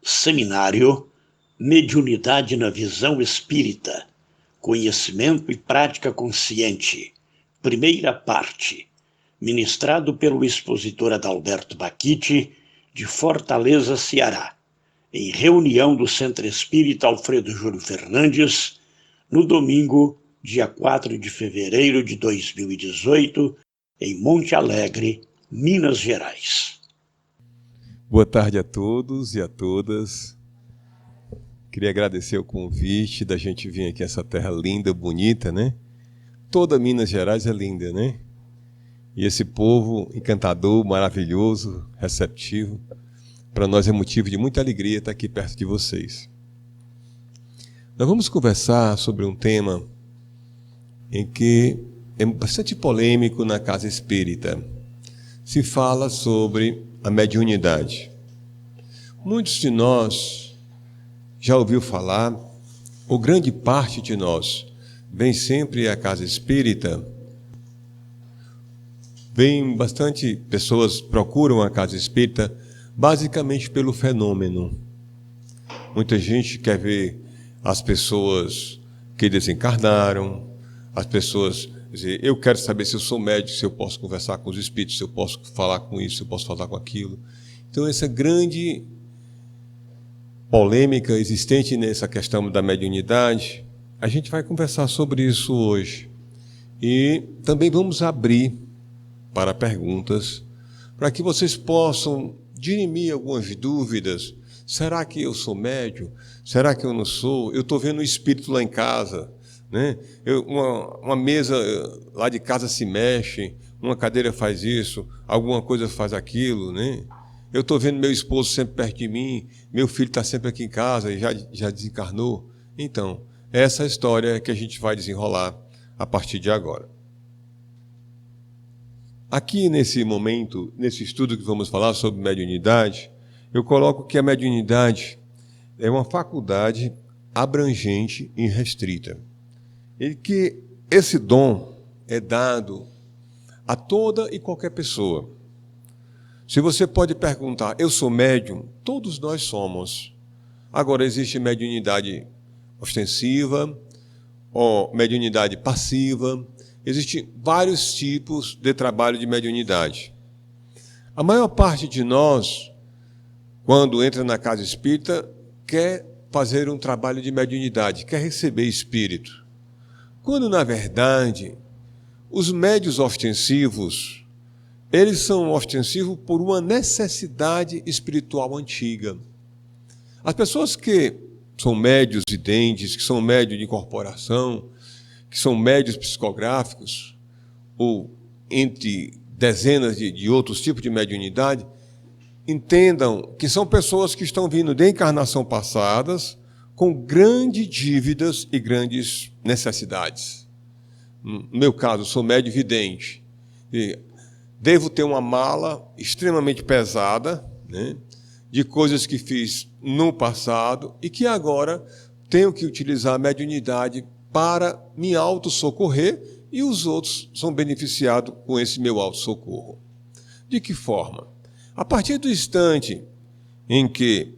Seminário Mediunidade na Visão Espírita, Conhecimento e Prática Consciente, primeira parte, ministrado pelo expositor Adalberto Baquite, de Fortaleza, Ceará, em reunião do Centro Espírita Alfredo Júlio Fernandes, no domingo, dia 4 de fevereiro de 2018, em Monte Alegre, Minas Gerais. Boa tarde a todos e a todas. Queria agradecer o convite da gente vir aqui a essa terra linda, bonita, né? Toda Minas Gerais é linda, né? E esse povo encantador, maravilhoso, receptivo, para nós é motivo de muita alegria estar aqui perto de vocês. Nós vamos conversar sobre um tema em que é bastante polêmico na casa espírita. Se fala sobre a mediunidade. Muitos de nós já ouviu falar, ou grande parte de nós, vem sempre à casa espírita, vem bastante pessoas procuram a casa espírita basicamente pelo fenômeno. Muita gente quer ver as pessoas que desencarnaram, as pessoas dizer, eu quero saber se eu sou médico, se eu posso conversar com os espíritos, se eu posso falar com isso, se eu posso falar com aquilo. Então, essa grande polêmica existente nessa questão da mediunidade, a gente vai conversar sobre isso hoje. E também vamos abrir para perguntas, para que vocês possam dirimir algumas dúvidas. Será que eu sou médium? Será que eu não sou? Eu estou vendo um espírito lá em casa, né? Uma mesa lá de casa se mexe, uma cadeira faz isso, alguma coisa faz aquilo, né? Eu estou vendo meu esposo sempre perto de mim, meu filho está sempre aqui em casa e já desencarnou. Então, essa é a história que a gente vai desenrolar a partir de agora. Aqui nesse momento, nesse estudo que vamos falar sobre mediunidade, eu coloco que a mediunidade é uma faculdade abrangente e restrita. E que esse dom é dado a toda e qualquer pessoa. Se você pode perguntar, eu sou médium? Todos nós somos. Agora, existe mediunidade ostensiva, ou mediunidade passiva. Existem vários tipos de trabalho de mediunidade. A maior parte de nós, quando entra na casa espírita, quer fazer um trabalho de mediunidade, quer receber espírito. Quando, na verdade, os médiuns ostensivos, eles são ostensivos por uma necessidade espiritual antiga. As pessoas que são médiuns videntes, que são médiuns de incorporação, que são médiuns psicográficos, ou entre dezenas de outros tipos de mediunidade, entendam que são pessoas que estão vindo de encarnação passadas com grandes dívidas e grandes necessidades. No meu caso, sou médium vidente. Devo ter uma mala extremamente pesada, né, de coisas que fiz no passado e que agora tenho que utilizar a mediunidade para me autossocorrer e os outros são beneficiados com esse meu autossocorro. De que forma? A partir do instante em que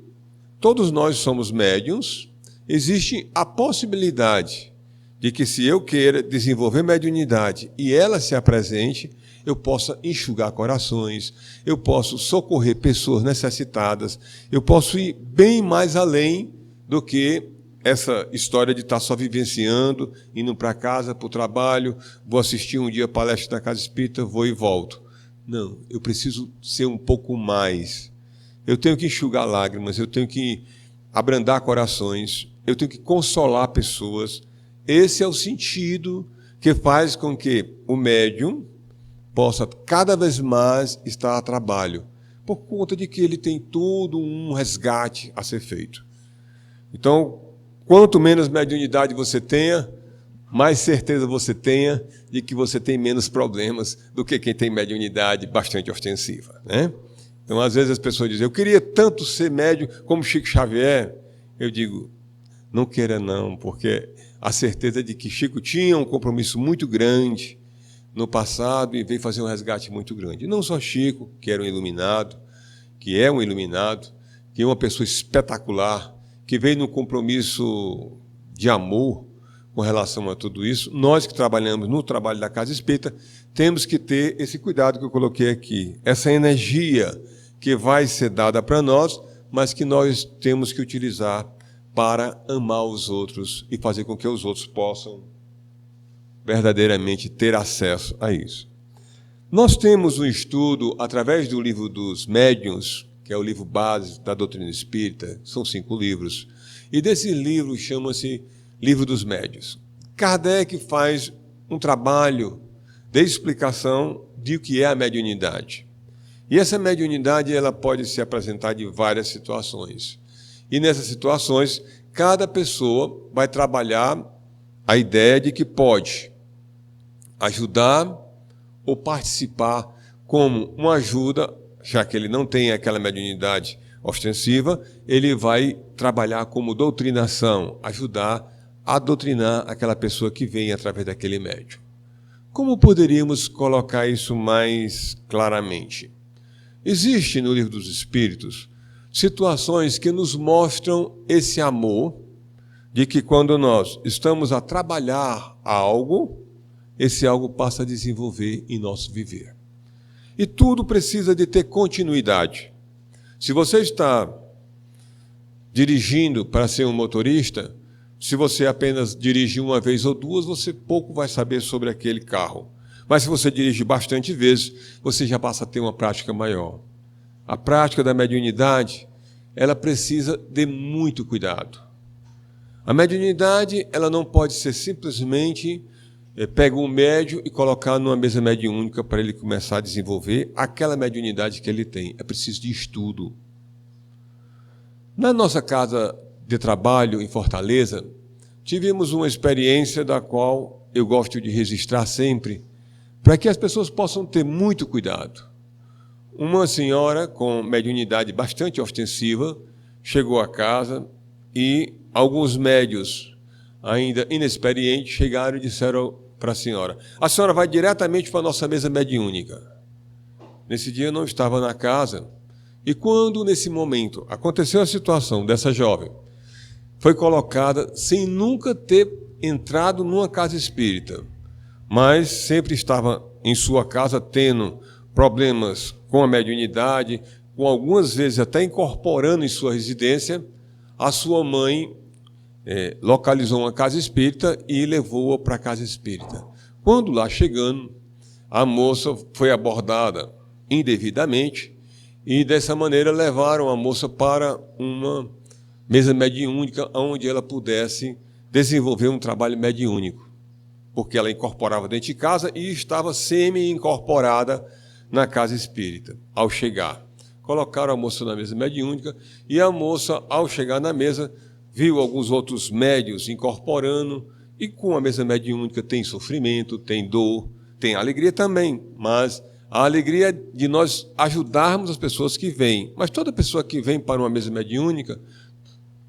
todos nós somos médiuns, existe a possibilidade de que, se eu queira desenvolver mediunidade e ela se apresente, eu possa enxugar corações, eu posso socorrer pessoas necessitadas, eu posso ir bem mais além do que essa história de estar só vivenciando, indo para casa, para o trabalho, vou assistir um dia a palestra na casa espírita, vou e volto. Não, eu preciso ser um pouco mais. Eu tenho que enxugar lágrimas, eu tenho que abrandar corações, eu tenho que consolar pessoas. Esse é o sentido que faz com que o médium possa cada vez mais estar a trabalho, por conta de que ele tem todo um resgate a ser feito. Então, quanto menos mediunidade você tenha, mais certeza você tenha de que você tem menos problemas do que quem tem mediunidade bastante ostensiva, né? Então, às vezes as pessoas dizem, eu queria tanto ser médium como Chico Xavier. Eu digo, não queira não, porque a certeza de que Chico tinha um compromisso muito grande no passado e veio fazer um resgate muito grande. Não só Chico, que era um iluminado, que é um iluminado, que é uma pessoa espetacular, que veio no compromisso de amor com relação a tudo isso. Nós que trabalhamos no trabalho da Casa Espírita, temos que ter esse cuidado que eu coloquei aqui, essa energia que vai ser dada para nós, mas que nós temos que utilizar para amar os outros e fazer com que os outros possam verdadeiramente ter acesso a isso. Nós temos um estudo através do livro dos Médiuns, que é o livro base da doutrina espírita, são 5 livros, e desse livro chama-se Livro dos Médiuns. Kardec faz um trabalho de explicação de o que é a mediunidade. E essa mediunidade ela pode se apresentar de várias situações. E nessas situações, cada pessoa vai trabalhar a ideia de que pode ajudar ou participar como uma ajuda, já que ele não tem aquela mediunidade ostensiva, ele vai trabalhar como doutrinação, ajudar a doutrinar aquela pessoa que vem através daquele médium. Como poderíamos colocar isso mais claramente? Existe no Livro dos Espíritos situações que nos mostram esse amor, de que quando nós estamos a trabalhar algo, esse algo passa a desenvolver em nosso viver. E tudo precisa de ter continuidade. Se você está dirigindo para ser um motorista, se você apenas dirige uma vez ou duas, você pouco vai saber sobre aquele carro. Mas se você dirige bastante vezes, você já passa a ter uma prática maior. A prática da mediunidade, ela precisa de muito cuidado. A mediunidade, ela não pode ser simplesmente pega um médium e colocar numa mesa mediúnica para ele começar a desenvolver aquela mediunidade que ele tem. É preciso de estudo. Na nossa casa de trabalho em Fortaleza, tivemos uma experiência da qual eu gosto de registrar sempre, para que as pessoas possam ter muito cuidado. Uma senhora com mediunidade bastante ostensiva chegou a casa e alguns médios, ainda inexperientes, chegaram e disseram para a senhora vai diretamente para a nossa mesa mediúnica. Nesse dia eu não estava na casa, e quando, nesse momento, aconteceu a situação dessa jovem, foi colocada sem nunca ter entrado numa casa espírita, mas sempre estava em sua casa tendo problemas com a mediunidade, com algumas vezes até incorporando em sua residência, a sua mãe localizou uma casa espírita e levou-a para a casa espírita. Quando lá chegando, a moça foi abordada indevidamente e dessa maneira levaram a moça para uma mesa mediúnica onde ela pudesse desenvolver um trabalho mediúnico, porque ela incorporava dentro de casa e estava semi-incorporada na casa espírita. Ao chegar, colocaram a moça na mesa mediúnica e a moça, ao chegar na mesa, viu alguns outros médios incorporando, e com a mesa mediúnica tem sofrimento, tem dor, tem alegria também, mas a alegria de nós ajudarmos as pessoas que vêm. Mas toda pessoa que vem para uma mesa mediúnica,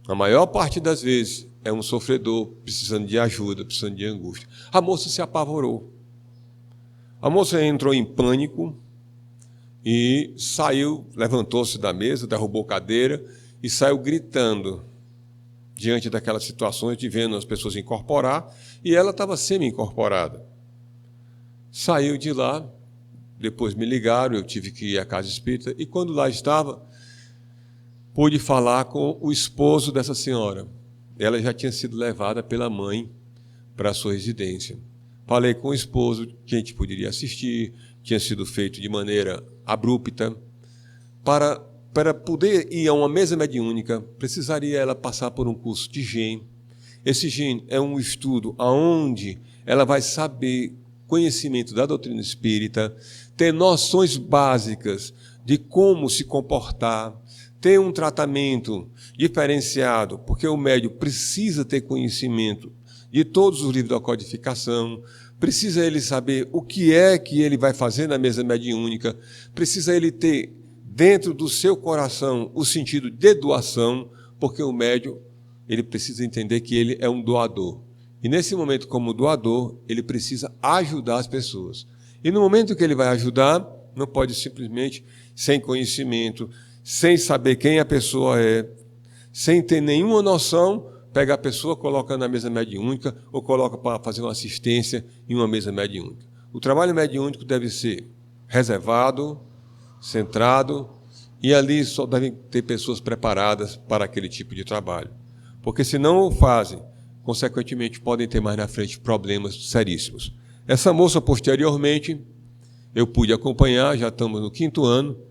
a maior parte das vezes, é um sofredor, precisando de ajuda, precisando de angústia. A moça se apavorou. A moça entrou em pânico e saiu, levantou-se da mesa, derrubou cadeira e saiu gritando diante daquelas situações de vendo as pessoas incorporar, e ela estava semi-incorporada. Saiu de lá, depois me ligaram, eu tive que ir à casa espírita, e quando lá estava, pude falar com o esposo dessa senhora. Ela já tinha sido levada pela mãe para a sua residência. Falei com o esposo que a gente poderia assistir, tinha sido feito de maneira abrupta. Para poder ir a uma mesa mediúnica, precisaria ela passar por um curso de GEM. Esse GEM é um estudo onde ela vai saber conhecimento da doutrina espírita, ter noções básicas de como se comportar, ter um tratamento diferenciado, porque o médium precisa ter conhecimento de todos os livros da codificação, precisa ele saber o que é que ele vai fazer na mesa mediúnica, precisa ele ter dentro do seu coração o sentido de doação, porque o médium ele precisa entender que ele é um doador. E nesse momento, como doador, ele precisa ajudar as pessoas. E no momento que ele vai ajudar, não pode simplesmente, sem conhecimento, sem saber quem a pessoa é, sem ter nenhuma noção, pega a pessoa, coloca na mesa mediúnica ou coloca para fazer uma assistência em uma mesa mediúnica. O trabalho mediúnico deve ser reservado, centrado, e ali só devem ter pessoas preparadas para aquele tipo de trabalho. Porque se não o fazem, consequentemente podem ter mais na frente problemas seríssimos. Essa moça, posteriormente, eu pude acompanhar, já estamos no 5º ano,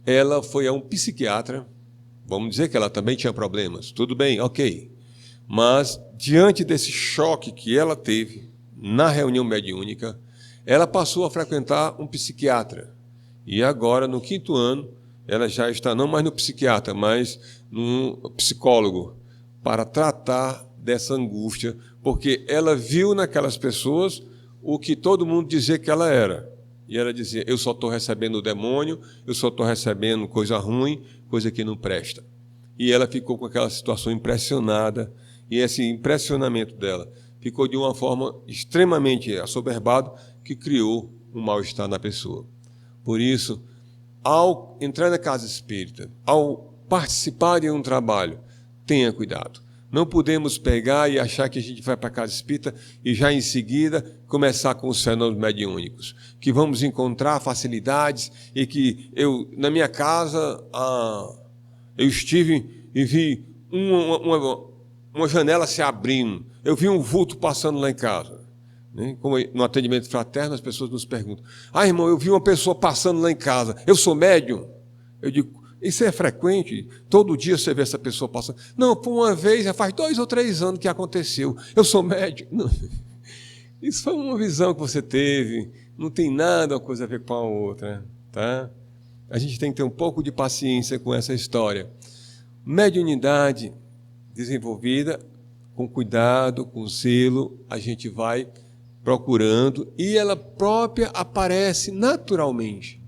ela foi a um psiquiatra, vamos dizer que ela também tinha problemas, tudo bem, ok. Mas, diante desse choque que ela teve na reunião mediúnica, ela passou a frequentar um psiquiatra. E agora, no 5º ano, ela já está não mais no psiquiatra, mas no psicólogo, para tratar dessa angústia, porque ela viu naquelas pessoas o que todo mundo dizia que ela era. E ela dizia, eu só estou recebendo o demônio, eu só estou recebendo coisa ruim, coisa que não presta. E ela ficou com aquela situação impressionada, e esse impressionamento dela ficou de uma forma extremamente assoberbada, que criou um mal-estar na pessoa. Por isso, ao entrar na casa espírita, ao participar de um trabalho, tenha cuidado. Não podemos pegar e achar que a gente vai para a casa espírita e já em seguida começar com os fenômenos mediúnicos, que vamos encontrar facilidades e que na minha casa, eu estive e vi uma janela se abrindo, eu vi um vulto passando lá em casa. Como no atendimento fraterno, as pessoas nos perguntam, irmão, eu vi uma pessoa passando lá em casa, eu sou médium? Eu digo, isso é frequente? Todo dia você vê essa pessoa passando? Não, por uma vez, já faz 2 ou 3 anos que aconteceu, eu sou médium. Não. Isso foi uma visão que você teve, não tem nada uma coisa a ver com a outra. Tá? A gente tem que ter um pouco de paciência com essa história. Mediunidade desenvolvida, com cuidado, com zelo, a gente vai procurando e ela própria aparece naturalmente.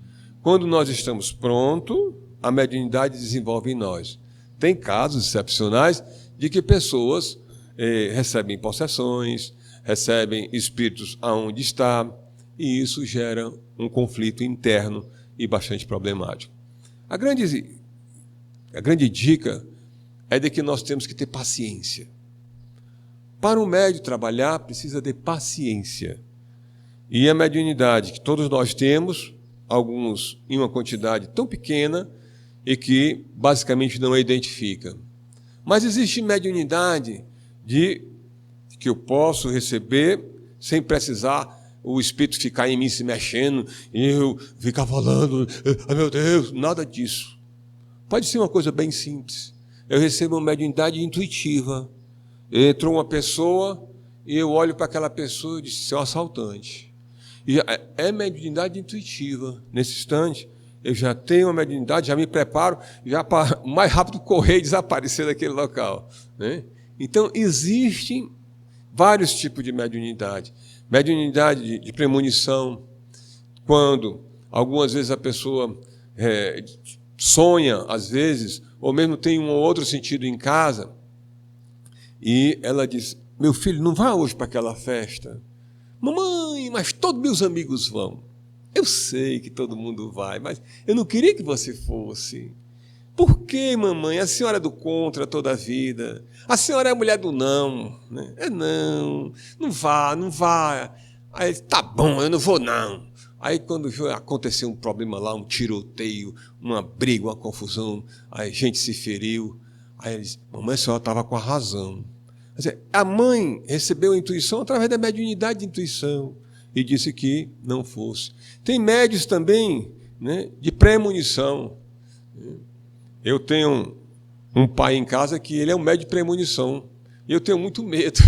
Quando nós estamos prontos, a mediunidade desenvolve em nós. Tem casos excepcionais de que pessoas recebem possessões, recebem espíritos aonde está, e isso gera um conflito interno e bastante problemático. A grande dica é de que nós temos que ter paciência. Para o médium trabalhar, precisa de paciência. E a mediunidade que todos nós temos, alguns em uma quantidade tão pequena, e que basicamente não a identifica. Mas existe mediunidade que eu posso receber sem precisar o espírito ficar em mim se mexendo, e eu ficar falando, meu Deus, nada disso. Pode ser uma coisa bem simples. Eu recebo uma mediunidade intuitiva. Entrou uma pessoa e eu olho para aquela pessoa e disse, isso é um assaltante. E é mediunidade intuitiva. Nesse instante, eu já tenho uma mediunidade, já me preparo, já para o mais rápido correr e desaparecer daquele local. Né? Então, existem vários tipos de mediunidade. Mediunidade de premonição, quando algumas vezes a pessoa sonha, às vezes, ou mesmo tem um ou outro sentido em casa, e ela diz, meu filho, não vá hoje para aquela festa. Mamãe, mas todos meus amigos vão. Eu sei que todo mundo vai, mas eu não queria que você fosse. Por que, mamãe? A senhora é do contra toda a vida. A senhora é a mulher do não. Né? Não vá, não vá. Aí, tá bom, eu não vou não. Aí quando aconteceu um problema lá, um tiroteio, uma briga, uma confusão, aí a gente se feriu. Aí ele disse, mamãe, a senhora estava com a razão. Quer dizer, a mãe recebeu a intuição através da mediunidade de intuição e disse que não fosse. Tem médios também, né, de premonição. Eu tenho um pai em casa que ele é um médio de premonição. E eu tenho muito medo,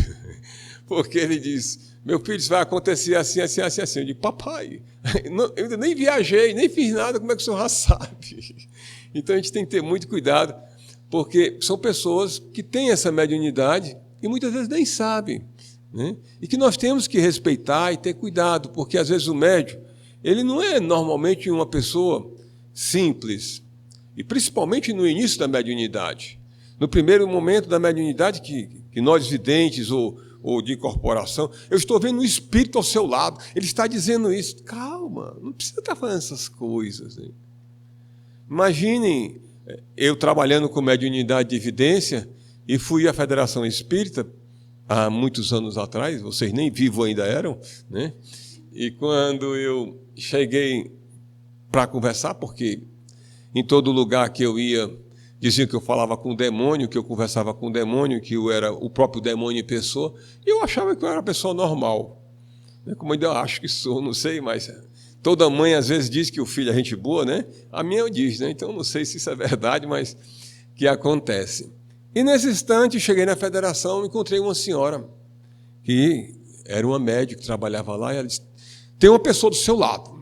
porque ele diz, meu filho, isso vai acontecer assim, assim, assim, assim. Eu digo, papai, eu ainda nem viajei, nem fiz nada, como é que o senhor já sabe? Então a gente tem que ter muito cuidado, porque são pessoas que têm essa mediunidade e muitas vezes nem sabem. Né? E que nós temos que respeitar e ter cuidado, porque às vezes o médium, ele não é normalmente uma pessoa simples, e principalmente no início da mediunidade. No primeiro momento da mediunidade, que nós videntes ou de incorporação, eu estou vendo um espírito ao seu lado, ele está dizendo isso. Calma, não precisa estar falando essas coisas. Né? Imaginem Eu trabalhando com mediunidade de evidência e fui à Federação Espírita há muitos anos atrás, vocês nem vivos ainda eram, né? E quando eu cheguei para conversar, porque em todo lugar que eu ia, diziam que eu falava com o demônio, que eu conversava com o demônio, que eu era o próprio demônio em pessoa, e eu achava que eu era uma pessoa normal. Como eu ainda acho que sou, não sei, mas toda mãe às vezes diz que o filho é gente boa, né? A minha diz, né? Então não sei se isso é verdade, mas que acontece. E nesse instante, cheguei na federação e encontrei uma senhora que era uma médica que trabalhava lá, e ela disse: tem uma pessoa do seu lado.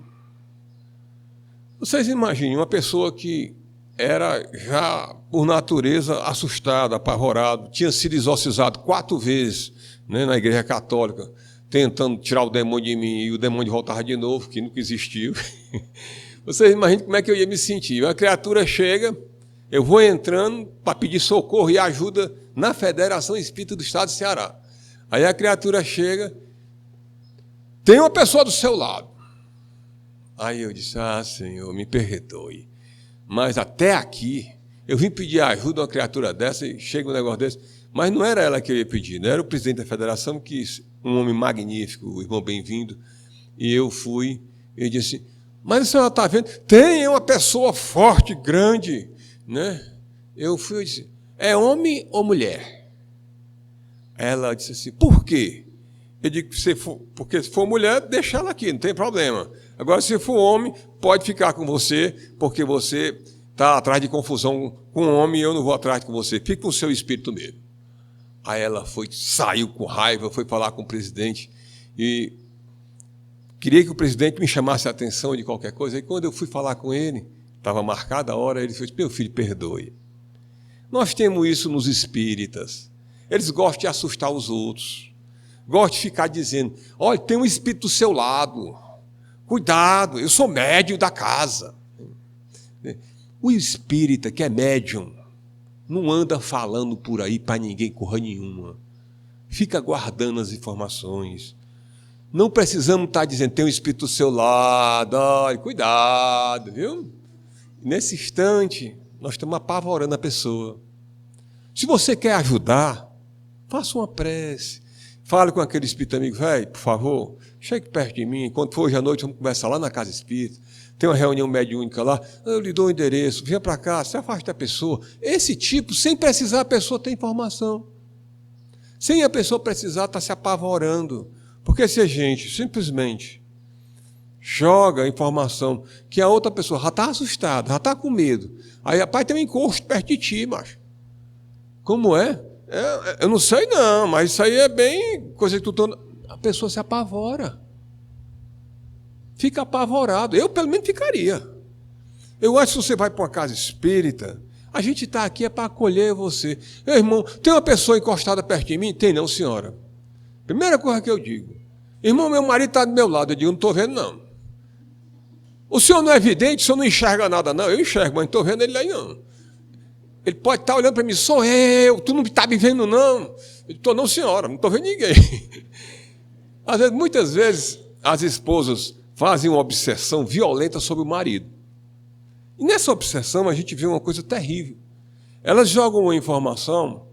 Vocês imaginem, uma pessoa que era já, por natureza, assustado, apavorado, tinha sido exorcizado 4 vezes, né, na igreja católica, tentando tirar o demônio de mim, e o demônio voltava de novo, que nunca existiu. Vocês imaginem como é que eu ia me sentir. A criatura chega, eu vou entrando para pedir socorro e ajuda na Federação Espírita do Estado de Ceará. Aí a criatura chega, tem uma pessoa do seu lado. Aí eu disse: ah, Senhor, me perdoe, mas até aqui eu vim pedir ajuda a uma criatura dessa e chega um negócio desse. Mas não era ela que eu ia pedir, não era o presidente da federação, que um homem magnífico, o irmão Bem-vindo, e eu fui, e disse: mas a senhora está vendo? Tem uma pessoa forte, grande, né? Eu fui e disse: é homem ou mulher? Ela disse assim: por quê? Eu digo: porque se for mulher, deixa ela aqui, não tem problema. Agora, se for homem, pode ficar com você, porque você está atrás de confusão com o homem e eu não vou atrás com você. Fique com o seu espírito mesmo. Aí ela saiu com raiva, foi falar com o presidente e queria que o presidente me chamasse a atenção de qualquer coisa. E quando eu fui falar com ele, estava marcada a hora, ele disse: meu filho, perdoe. Nós temos isso nos espíritas. Eles gostam de assustar os outros. Gostam de ficar dizendo: olha, tem um espírito do seu lado. Cuidado, eu sou médium da casa. O espírita que é médium não anda falando por aí para ninguém correr nenhuma. Fica guardando as informações. Não precisamos estar dizendo: tem um espírito do seu lado, olha, cuidado, viu? Nesse instante, nós estamos apavorando a pessoa. Se você quer ajudar, faça uma prece. Fale com aquele espírito amigo: velho, por favor, chegue perto de mim. Quando for hoje à noite, vamos conversar lá na casa espírita. Tem uma reunião mediúnica lá, eu lhe dou o endereço, venha para cá, se afaste da pessoa. Esse tipo, sem precisar a pessoa ter informação. Sem a pessoa precisar estar se apavorando. Porque se a gente simplesmente joga a informação que a outra pessoa já está assustada, já está com medo, aí, rapaz, tem um encosto perto de ti, macho. Como é? Eu não sei não, mas isso aí é bem coisa que a pessoa se apavora. Fica apavorado. Eu, pelo menos, ficaria. Eu acho que se você vai para uma casa espírita, a gente está aqui para acolher você. Meu irmão, tem uma pessoa encostada perto de mim? Tem não, senhora. Primeira coisa que eu digo: irmão, meu marido está do meu lado. Eu digo: não estou vendo, não. O senhor não é vidente, o senhor não enxerga nada, não. Eu enxergo, mas não estou vendo ele aí, não. Ele pode estar olhando para mim: sou eu, tu não está me vendo, não. Eu estou: não, senhora, não estou vendo ninguém. Muitas vezes, as esposas fazem uma obsessão violenta sobre o marido. E nessa obsessão, a gente vê uma coisa terrível. Elas jogam uma informação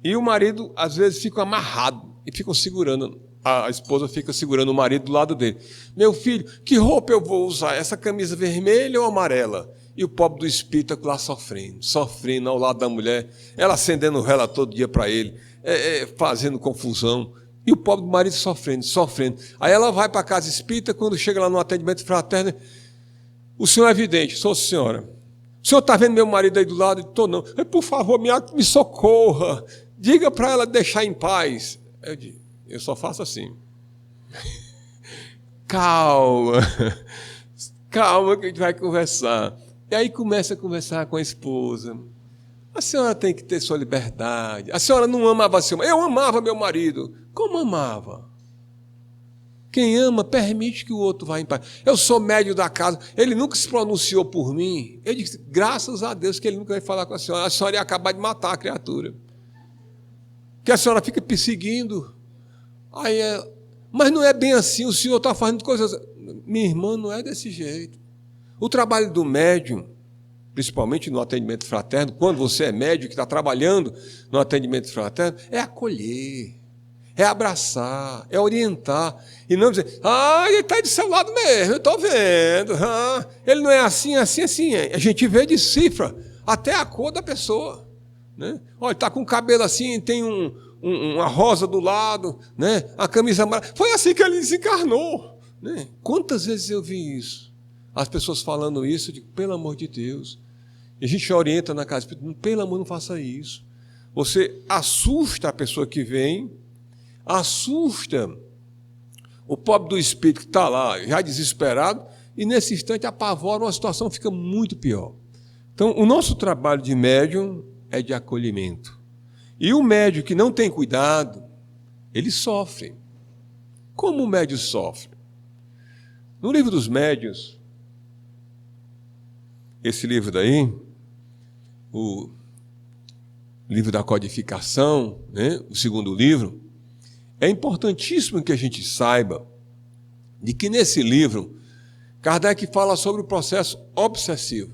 e o marido, às vezes, fica amarrado e ficam segurando. A esposa fica segurando o marido do lado dele. Meu filho, que roupa eu vou usar? Essa camisa vermelha ou amarela? E o pobre do espírito lá sofrendo ao lado da mulher, ela acendendo vela todo dia para ele, fazendo confusão. E o pobre do marido sofrendo. Aí ela vai para a casa espírita, quando chega lá no atendimento fraterno: o senhor é vidente? Sou, senhora. O senhor está vendo meu marido aí do lado? Estou não. Por favor, me socorra. Diga para ela deixar em paz. Eu digo: eu só faço assim. Calma. Calma que a gente vai conversar. E aí começa a conversar com a esposa. A senhora tem que ter sua liberdade. A senhora não amava seu marido. Eu amava meu marido. Como amava? Quem ama permite que o outro vá em paz. Eu sou médium da casa. Ele nunca se pronunciou por mim. Eu disse: graças a Deus que ele nunca vai falar com a senhora. A senhora ia acabar de matar a criatura. Que a senhora fica perseguindo. Mas não é bem assim. O senhor está fazendo coisas... Minha irmã, não é desse jeito. O trabalho do médium, principalmente no atendimento fraterno, quando você é médico que está trabalhando no atendimento fraterno, é acolher, é abraçar, é orientar. E não dizer, ele está do seu lado mesmo, eu estou vendo. Ele não é assim, assim, assim. A gente vê, decifra até a cor da pessoa. Né? Olha, está com o cabelo assim, tem uma rosa do lado, né? A camisa amarela. Foi assim que ele desencarnou. Né? Quantas vezes eu vi isso? As pessoas falando isso, eu digo, pelo amor de Deus. E a gente orienta na casa, pelo amor, não faça isso. Você assusta a pessoa que vem, assusta o pobre do espírito que está lá, já desesperado, e nesse instante apavora, uma situação fica muito pior. Então, o nosso trabalho de médium é de acolhimento. E o médium que não tem cuidado, ele sofre. Como o médium sofre? No livro dos médiuns, esse livro daí, o livro da codificação, né, o segundo livro, é importantíssimo que a gente saiba de que nesse livro, Kardec fala sobre o processo obsessivo.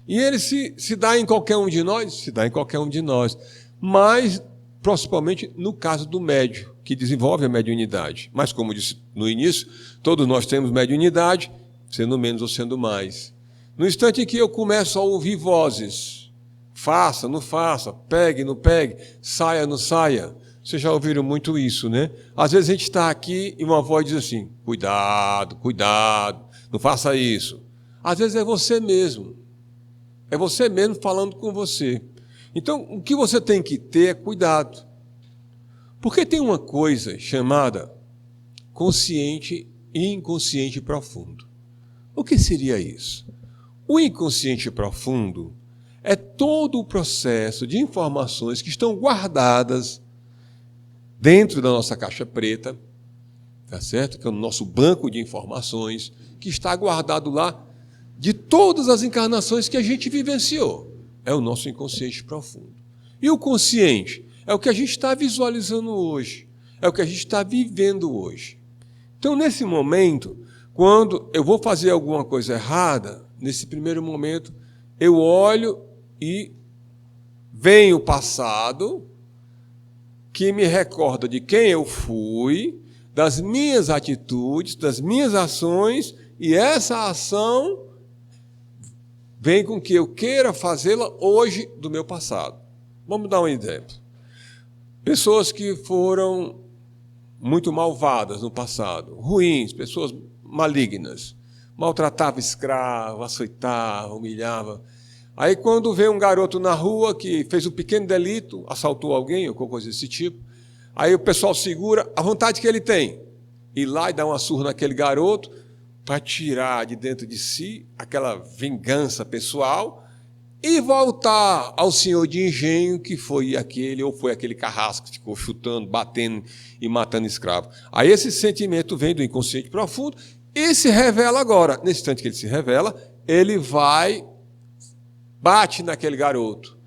E ele se dá em qualquer um de nós? Se dá em qualquer um de nós. Mas, principalmente no caso do médium, que desenvolve a mediunidade. Mas, como eu disse no início, todos nós temos mediunidade, sendo menos ou sendo mais. No instante em que eu começo a ouvir vozes, faça, não faça, pegue, não pegue, saia, não saia. Vocês já ouviram muito isso, né? Às vezes a gente está aqui e uma voz diz assim, cuidado, cuidado, não faça isso. Às vezes é você mesmo. É você mesmo falando com você. Então, o que você tem que ter é cuidado. Porque tem uma coisa chamada consciente e inconsciente profundo. O que seria isso? O inconsciente profundo é todo o processo de informações que estão guardadas dentro da nossa caixa preta, tá certo? Que é o nosso banco de informações, que está guardado lá de todas as encarnações que a gente vivenciou. É o nosso inconsciente profundo. E o consciente é o que a gente está visualizando hoje, é o que a gente está vivendo hoje. Então, nesse momento, quando eu vou fazer alguma coisa errada, nesse primeiro momento, eu olho e vem o passado, que me recorda de quem eu fui, das minhas atitudes, das minhas ações, e essa ação vem com que eu queira fazê-la hoje do meu passado. Vamos dar um exemplo. Pessoas que foram muito malvadas no passado, ruins, pessoas malignas, maltratavam escravo, açoitava, humilhava. Aí quando vê um garoto na rua que fez um pequeno delito, assaltou alguém ou coisa desse tipo, aí o pessoal segura a vontade que ele tem, ir lá e dar uma surra naquele garoto para tirar de dentro de si aquela vingança pessoal e voltar ao senhor de engenho que foi aquele, ou foi aquele carrasco que ficou chutando, batendo e matando escravo. Aí esse sentimento vem do inconsciente profundo e se revela agora. Nesse instante que ele se revela, ele vai, bate naquele garoto.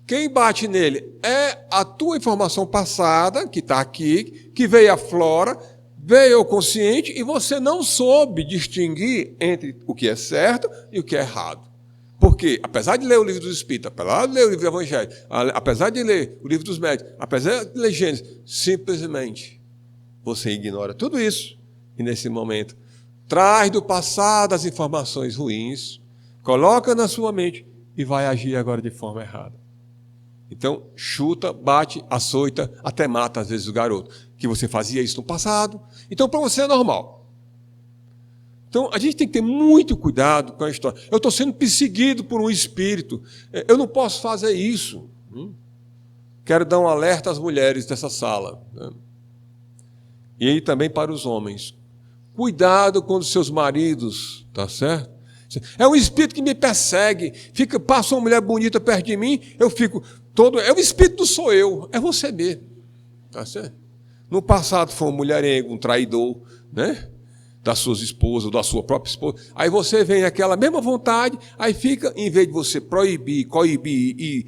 Quem bate nele é a tua informação passada, que está aqui, que veio à flora, veio ao consciente e você não soube distinguir entre o que é certo e o que é errado. Porque, apesar de ler o livro dos Espíritos, apesar de ler o livro do Evangelho, apesar de ler o livro dos Médiuns, apesar de ler Gênesis, simplesmente você ignora tudo isso e, nesse momento, traz do passado as informações ruins, coloca na sua mente e vai agir agora de forma errada. Então, chuta, bate, açoita, até mata, às vezes, o garoto. Que você fazia isso no passado. Então, para você é normal. Então, a gente tem que ter muito cuidado com a história. Eu estou sendo perseguido por um espírito. Eu não posso fazer isso. Quero dar um alerta às mulheres dessa sala. E aí também para os homens. Cuidado com os seus maridos, tá certo? É um espírito que me persegue. Passa uma mulher bonita perto de mim, eu fico todo... É o espírito, sou eu. É você mesmo. Tá certo? No passado foi um mulherengo, um traidor, né? Das suas esposas, da sua própria esposa. Aí você vem aquela mesma vontade, aí fica, em vez de você proibir, coibir e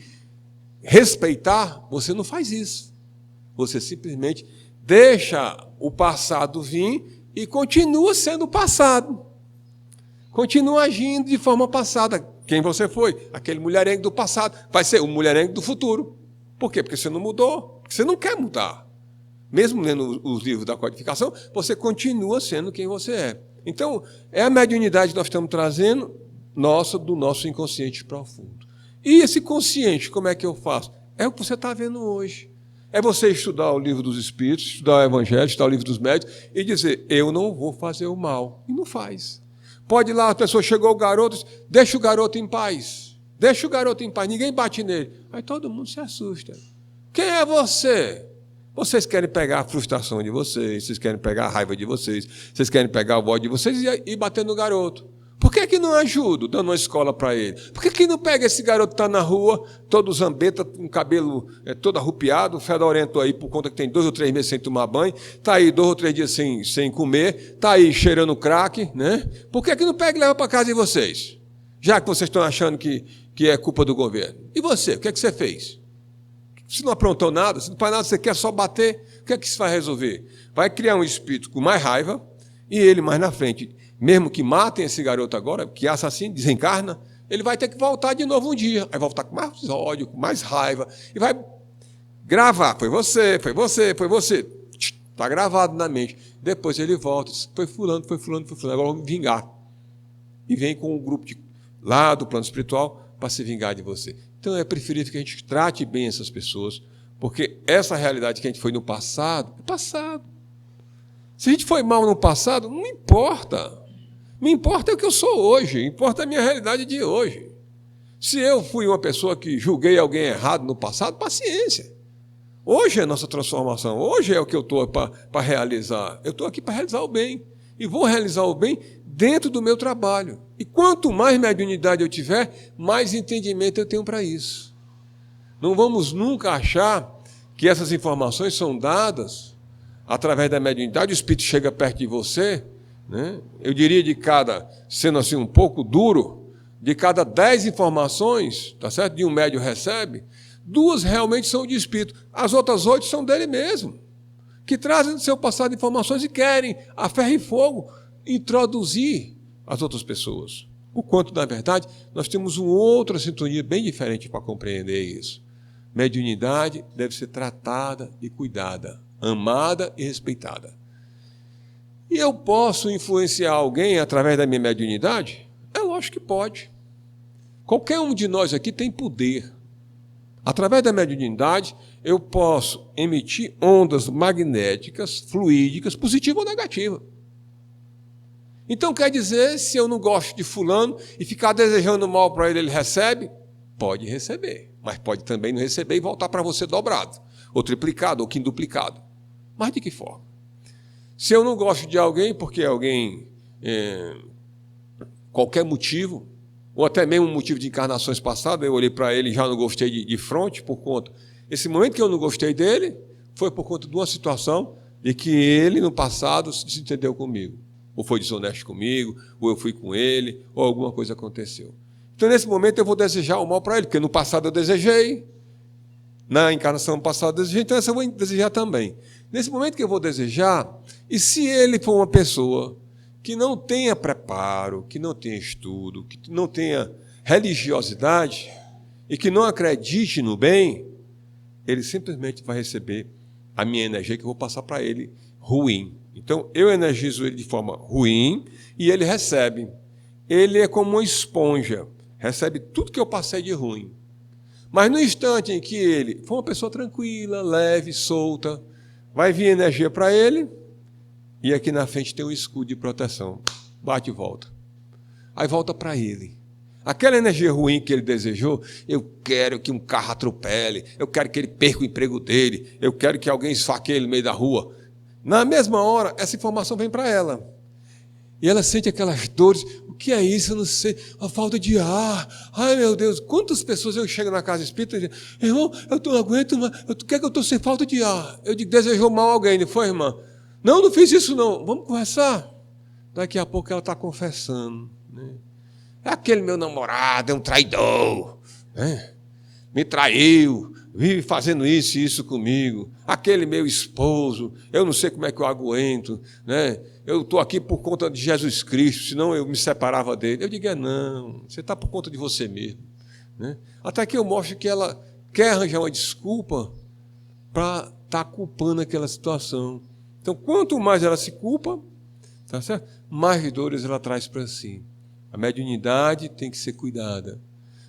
respeitar, você não faz isso. Você simplesmente deixa o passado vir e continua sendo o passado. Continua agindo de forma passada. quem você foi. Aquele mulherengo do passado vai ser o mulherengo do futuro. Por quê? Porque você não mudou, porque você não quer mudar. Mesmo lendo os livros da codificação, você continua sendo quem você é. Então, é a mediunidade que nós estamos trazendo do nosso inconsciente profundo. E esse consciente, como é que eu faço? É o que você está vendo hoje. É você estudar o livro dos Espíritos, estudar o Evangelho, estudar o livro dos Médiuns e dizer, eu não vou fazer o mal. E não faz. Pode ir lá, a pessoa chegou, o garoto, deixa o garoto em paz. Deixa o garoto em paz, ninguém bate nele. Aí todo mundo se assusta. Quem é você? Vocês querem pegar a frustração de vocês querem pegar a raiva de vocês querem pegar o ódio de vocês e bater no garoto. Por que não ajudo, dando uma escola para ele? Por que não pega esse garoto que está na rua, todo zambeta, com o cabelo todo arrupiado, fedorento aí, por conta que tem 2 ou 3 meses sem tomar banho, está aí 2 ou 3 dias sem comer, está aí cheirando crack, né? Por que não pega e leva para casa de vocês? Já que vocês estão achando que é culpa do governo. E você, o que você fez? Se não aprontou nada, se não faz nada, você quer só bater, o que isso vai resolver? Vai criar um espírito com mais raiva e ele mais na frente, mesmo que matem esse garoto agora, que é assassino, desencarna, ele vai ter que voltar de novo um dia. Vai voltar com mais ódio, com mais raiva, e vai gravar. Foi você. Está gravado na mente. Depois ele volta, foi fulano, agora vamos vingar. E vem com um grupo lá do plano espiritual para se vingar de você. Então é preferível que a gente trate bem essas pessoas, porque essa realidade que a gente foi no passado, é passado. Se a gente foi mal no passado, não importa. Me importa o que eu sou hoje, importa a minha realidade de hoje. Se eu fui uma pessoa que julguei alguém errado no passado, paciência. Hoje é a nossa transformação, hoje é o que eu estou para realizar. Eu estou aqui para realizar o bem. E vou realizar o bem dentro do meu trabalho. E quanto mais mediunidade eu tiver, mais entendimento eu tenho para isso. Não vamos nunca achar que essas informações são dadas através da mediunidade, o Espírito chega perto de você, né? Eu diria sendo assim um pouco duro, de cada 10 informações, tá certo? De um médium recebe, 2 realmente são de Espírito, as outras 8 são dele mesmo, que trazem do seu passado informações e querem, a ferro e fogo, introduzir as outras pessoas. O quanto, na verdade, nós temos uma outra sintonia bem diferente para compreender isso. Mediunidade deve ser tratada e cuidada, amada e respeitada. E eu posso influenciar alguém através da minha mediunidade? É lógico que pode. Qualquer um de nós aqui tem poder. Através da mediunidade, eu posso emitir ondas magnéticas, fluídicas, positivas ou negativas. Então, quer dizer, se eu não gosto de fulano e ficar desejando mal para ele recebe? Pode receber, mas pode também não receber e voltar para você dobrado, ou triplicado, ou quintuplicado. Mas de que forma? Se eu não gosto de alguém, porque alguém, qualquer motivo, ou até mesmo um motivo de encarnações passadas, eu olhei para ele e já não gostei de frente por conta. Esse momento que eu não gostei dele foi por conta de uma situação de que ele, no passado, se desentendeu comigo. Ou foi desonesto comigo, ou eu fui com ele, ou alguma coisa aconteceu. Então, nesse momento, eu vou desejar o mal para ele, porque no passado eu desejei, na encarnação passada eu desejei, então essa eu vou desejar também. Nesse momento que eu vou desejar, e se ele for uma pessoa que não tenha preparo, que não tenha estudo, que não tenha religiosidade, e que não acredite no bem, ele simplesmente vai receber a minha energia que eu vou passar para ele ruim. Então, eu energizo ele de forma ruim e ele recebe. Ele é como uma esponja, recebe tudo que eu passei de ruim. Mas no instante em que ele for uma pessoa tranquila, leve, solta, vai vir energia para ele e aqui na frente tem um escudo de proteção. Bate e volta. Aí volta para ele. Aquela energia ruim que ele desejou, eu quero que um carro atropele, eu quero que ele perca o emprego dele, eu quero que alguém esfaqueie ele no meio da rua. Na mesma hora, essa informação vem para ela. E ela sente aquelas dores. O que é isso? Eu não sei. A falta de ar. Ai, meu Deus. Quantas pessoas eu chego na casa espírita e digo, irmão, eu não aguento mais. Quer que eu estou sem falta de ar? Eu digo, desejou mal a alguém, não foi, irmã? Não, não fiz isso não. Vamos conversar. Daqui a pouco ela está confessando. Né? É aquele meu namorado, é um traidor. Né? Me traiu. vive fazendo isso e isso comigo, aquele meu esposo, eu não sei como é que eu aguento, né? Eu estou aqui por conta de Jesus Cristo, senão eu me separava dele. Eu digo, não, você está por conta de você mesmo. Né? Até que eu mostro que ela quer arranjar uma desculpa para estar culpando aquela situação. Então, quanto mais ela se culpa, tá certo? Mais dores ela traz para si. A mediunidade tem que ser cuidada,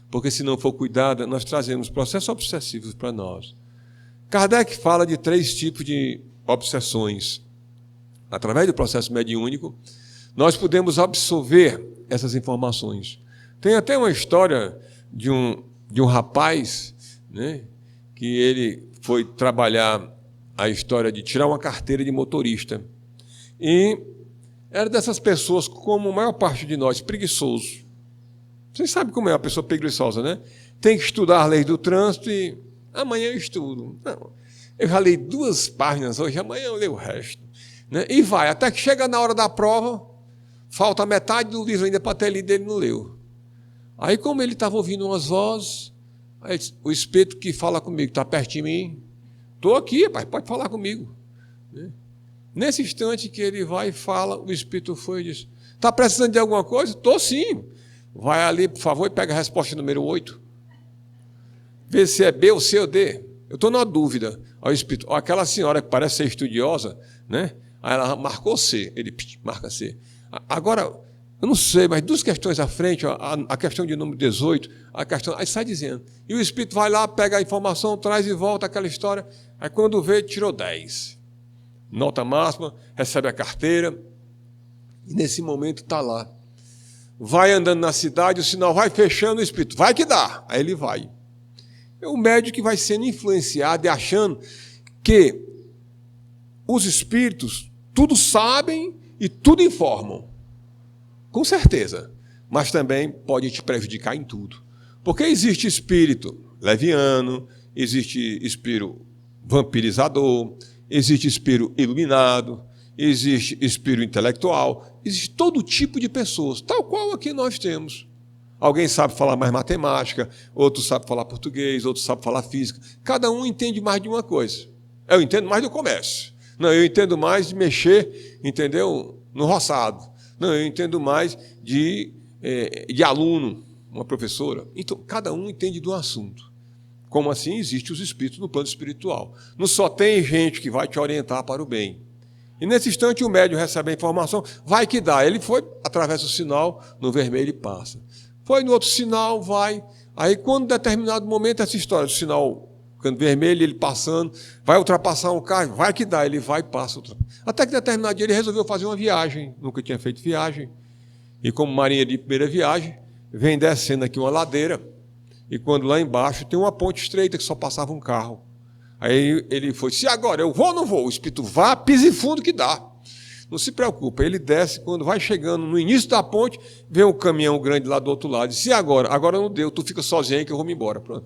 porque se não for cuidada, nós trazemos processos obsessivos para nós. Kardec fala de 3 tipos de obsessões. Através do processo mediúnico, nós podemos absorver essas informações. Tem até uma história de um rapaz, né, que ele foi trabalhar a história de tirar uma carteira de motorista. E era dessas pessoas, como a maior parte de nós, preguiçoso. Vocês sabem como é uma pessoa preguiçosa, né? Tem que estudar a lei do trânsito e amanhã eu estudo. Não, eu já li 2 páginas hoje, amanhã eu leio o resto. Né? E vai, até que chega na hora da prova, falta metade do livro ainda para ter lido, ele não leu. Aí, como ele estava ouvindo umas vozes, aí, o espírito que fala comigo, está perto de mim, estou aqui, pai, pode falar comigo. Né? Nesse instante que ele vai e fala, o espírito foi e diz, está precisando de alguma coisa? Estou sim. Vai ali, por favor, e pega a resposta número 8. Vê se é B ou C ou D. Eu estou na dúvida. Aí o espírito, ó, aquela senhora que parece ser estudiosa, né? Aí ela marcou C, ele marca C. Agora, eu não sei, mas 2 questões à frente, ó, a questão de número 18, a questão, aí sai dizendo. E o espírito vai lá, pega a informação, traz e volta aquela história. Aí quando vê, tirou 10. Nota máxima, recebe a carteira, e nesse momento está lá. Vai andando na cidade, o sinal vai fechando, o espírito, vai que dá. Aí ele vai. É o médium que vai sendo influenciado e achando que os espíritos tudo sabem e tudo informam. Com certeza. Mas também pode te prejudicar em tudo. Porque existe espírito leviano, existe espírito vampirizador, existe espírito iluminado, existe espírito intelectual, existe todo tipo de pessoas, tal qual aqui nós temos. Alguém sabe falar mais matemática, outro sabe falar português, outro sabe falar física. Cada um entende mais de uma coisa. Eu entendo mais do comércio. Não, eu entendo mais de mexer, entendeu? No roçado. Não, eu entendo mais de aluno, uma professora. Então, cada um entende do assunto. Como assim existem os espíritos no plano espiritual. Não só tem gente que vai te orientar para o bem. E nesse instante o médium recebe a informação, vai que dá. Ele foi, através do sinal, no vermelho e passa. Foi no outro sinal, vai. Aí, quando em determinado momento, essa história do sinal ficando vermelho, ele passando, vai ultrapassar um carro, vai que dá, ele vai e passa. Até que em determinado dia ele resolveu fazer uma viagem, nunca tinha feito viagem. E como marinheiro de primeira viagem, vem descendo aqui uma ladeira, e quando lá embaixo tem uma ponte estreita que só passava um carro. Aí ele foi, se agora eu vou ou não vou? O espírito vá, pise fundo que dá. Não se preocupa, ele desce, quando vai chegando no início da ponte, vem um caminhão grande lá do outro lado. Se agora? Agora não deu, tu fica sozinho aí que eu vou me embora. Pronto.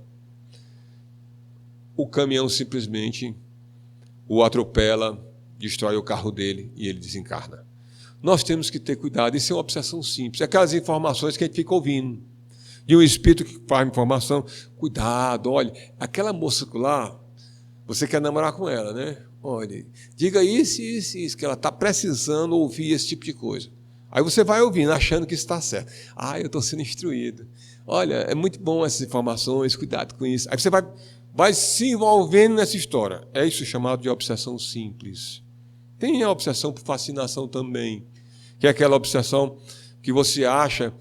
O caminhão simplesmente o atropela, destrói o carro dele e ele desencarna. Nós temos que ter cuidado, isso é uma obsessão simples. Aquelas informações que a gente fica ouvindo. De um espírito que faz informação, cuidado, olha, aquela moça lá, você quer namorar com ela, né? Olha, diga isso, isso, isso, que ela está precisando ouvir esse tipo de coisa. Aí você vai ouvindo, achando que isso está certo. Ah, eu estou sendo instruído. Olha, é muito bom essas informações, cuidado com isso. Aí você vai se envolvendo nessa história. É isso chamado de obsessão simples. Tem a obsessão por fascinação também, que é aquela obsessão que você acha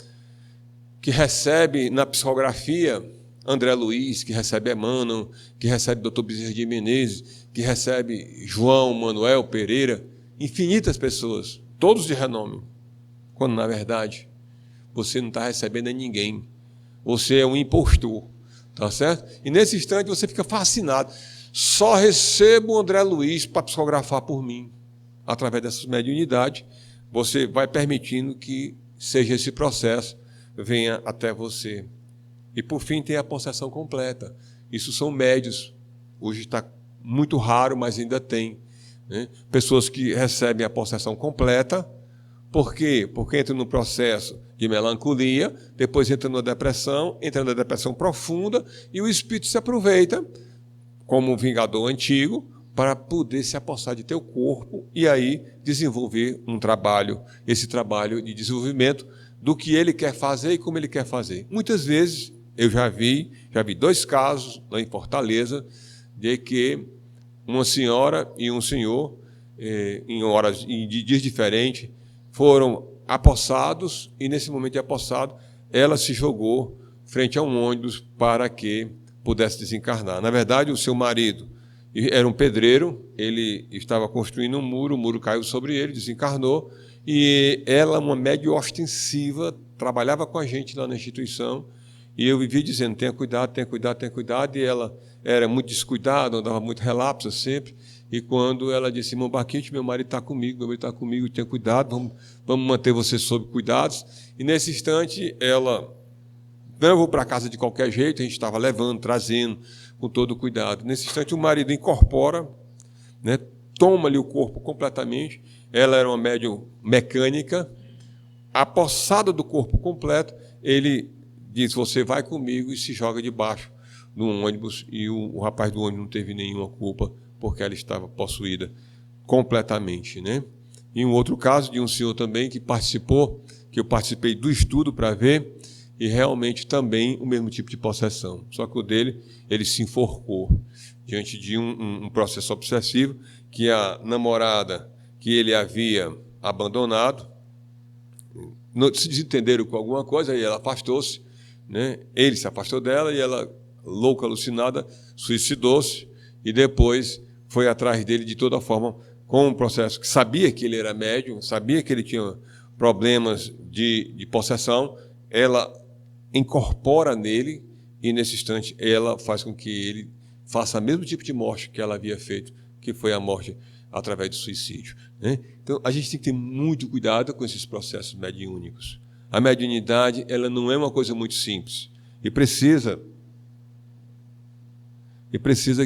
que recebe na psicografia André Luiz, que recebe Emmanuel, que recebe Dr. Bezerra de Menezes, que recebe João Manuel Pereira, infinitas pessoas, todos de renome, quando na verdade você não está recebendo a ninguém, você é um impostor, tá certo? E nesse instante você fica fascinado, só recebo o André Luiz para psicografar por mim. Através dessa mediunidade, você vai permitindo que seja esse processo, venha até você. E, por fim, tem a possessão completa. Isso são médios. Hoje está muito raro, mas ainda tem. Né? Pessoas que recebem a possessão completa. Por quê? Porque entram no processo de melancolia, depois entra na depressão profunda, e o espírito se aproveita como um vingador antigo, para poder se apossar de teu corpo e aí desenvolver um trabalho, esse trabalho de desenvolvimento do que ele quer fazer e como ele quer fazer. Muitas vezes eu já vi 2 casos lá em Fortaleza de que uma senhora e um senhor, em horas e de dias diferentes, foram apossados e nesse momento de apossado ela se jogou frente a um ônibus para que pudesse desencarnar. Na verdade, o seu marido era um pedreiro, ele estava construindo um muro, o muro caiu sobre ele, desencarnou, e ela, uma médium ostensiva, trabalhava com a gente lá na instituição, e eu vivia dizendo, tenha cuidado, tenha cuidado, tenha cuidado, e ela era muito descuidada, andava muito relapsa sempre, e quando ela disse, irmão Baquete, meu marido está comigo, tenha cuidado, vamos manter você sob cuidados, e nesse instante ela, não, eu vou para casa de qualquer jeito, a gente estava levando, trazendo, com todo cuidado. Nesse instante o marido incorpora, né, toma-lhe o corpo completamente, ela era uma médium mecânica, apossada do corpo completo, ele diz, você vai comigo, e se joga debaixo de um ônibus, e o rapaz do ônibus não teve nenhuma culpa, porque ela estava possuída completamente, né? E um outro caso de um senhor também que participou, que eu participei do estudo para ver, e realmente também o mesmo tipo de possessão. Só que o dele, ele se enforcou diante de um processo obsessivo que a namorada que ele havia abandonado, se desentenderam com alguma coisa, aí ela afastou-se, né? Ele se afastou dela e ela, louca, alucinada, suicidou-se e depois foi atrás dele de toda forma com um processo que sabia que ele era médium, sabia que ele tinha problemas de possessão, ela incorpora nele e, nesse instante, ela faz com que ele faça o mesmo tipo de morte que ela havia feito, que foi a morte através do suicídio, né? Então, a gente tem que ter muito cuidado com esses processos mediúnicos. A mediunidade, ela não é uma coisa muito simples e precisa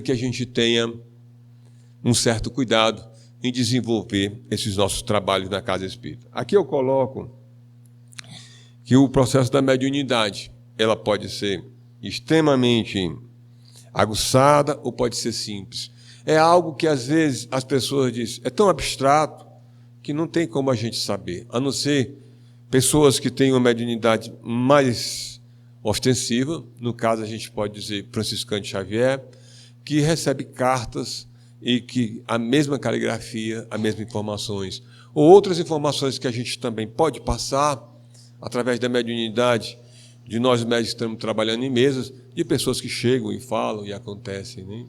que a gente tenha um certo cuidado em desenvolver esses nossos trabalhos na casa espírita. Aqui eu coloco que o processo da mediunidade, ela pode ser extremamente aguçada ou pode ser simples. É algo que, às vezes, as pessoas dizem, é tão abstrato que não tem como a gente saber, a não ser pessoas que têm uma mediunidade mais ostensiva, no caso a gente pode dizer Franciscano de Xavier, que recebe cartas e que a mesma caligrafia, as mesmas informações, ou outras informações que a gente também pode passar através da mediunidade, de nós médicos que estamos trabalhando em mesas, de pessoas que chegam e falam e acontecem, né?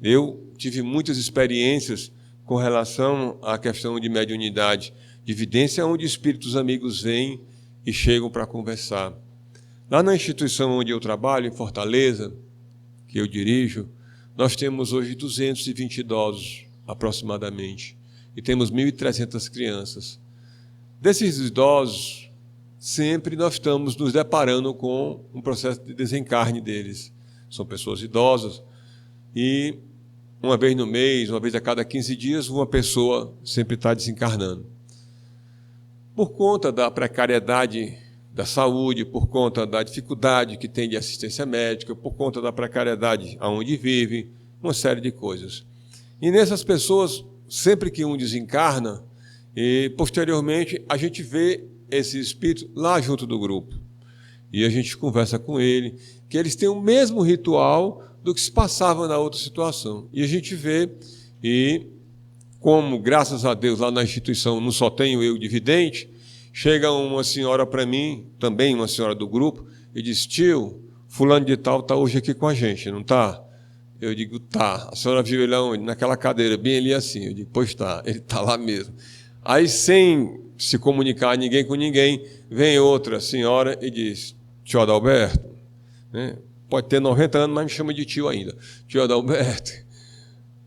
Eu tive muitas experiências com relação à questão de mediunidade, de evidência, onde espíritos amigos vêm e chegam para conversar. Lá na instituição onde eu trabalho, em Fortaleza, que eu dirijo, nós temos hoje 220 idosos, aproximadamente, e temos 1.300 crianças. Desses idosos, sempre nós estamos nos deparando com um processo de desencarne deles. São pessoas idosas e uma vez no mês, uma vez a cada 15 dias, uma pessoa sempre está desencarnando. Por conta da precariedade da saúde, por conta da dificuldade que tem de assistência médica, por conta da precariedade aonde vive, uma série de coisas. E nessas pessoas, sempre que um desencarna, e posteriormente a gente vê esse espírito lá junto do grupo. E a gente conversa com ele, que eles têm o mesmo ritual do que se passava na outra situação. E a gente vê, e como, graças a Deus, lá na instituição não só tenho eu de vidente, chega uma senhora para mim, também uma senhora do grupo, e diz, tio, fulano de tal está hoje aqui com a gente, não está? Eu digo, tá. A senhora viu ele aonde? Naquela cadeira, bem ali assim. Eu digo, pois está, ele está lá mesmo. Aí, sem se comunicar ninguém com ninguém, vem outra senhora e diz, tio Adalberto, né? Pode ter 90 anos, mas me chama de tio ainda. Tio Adalberto,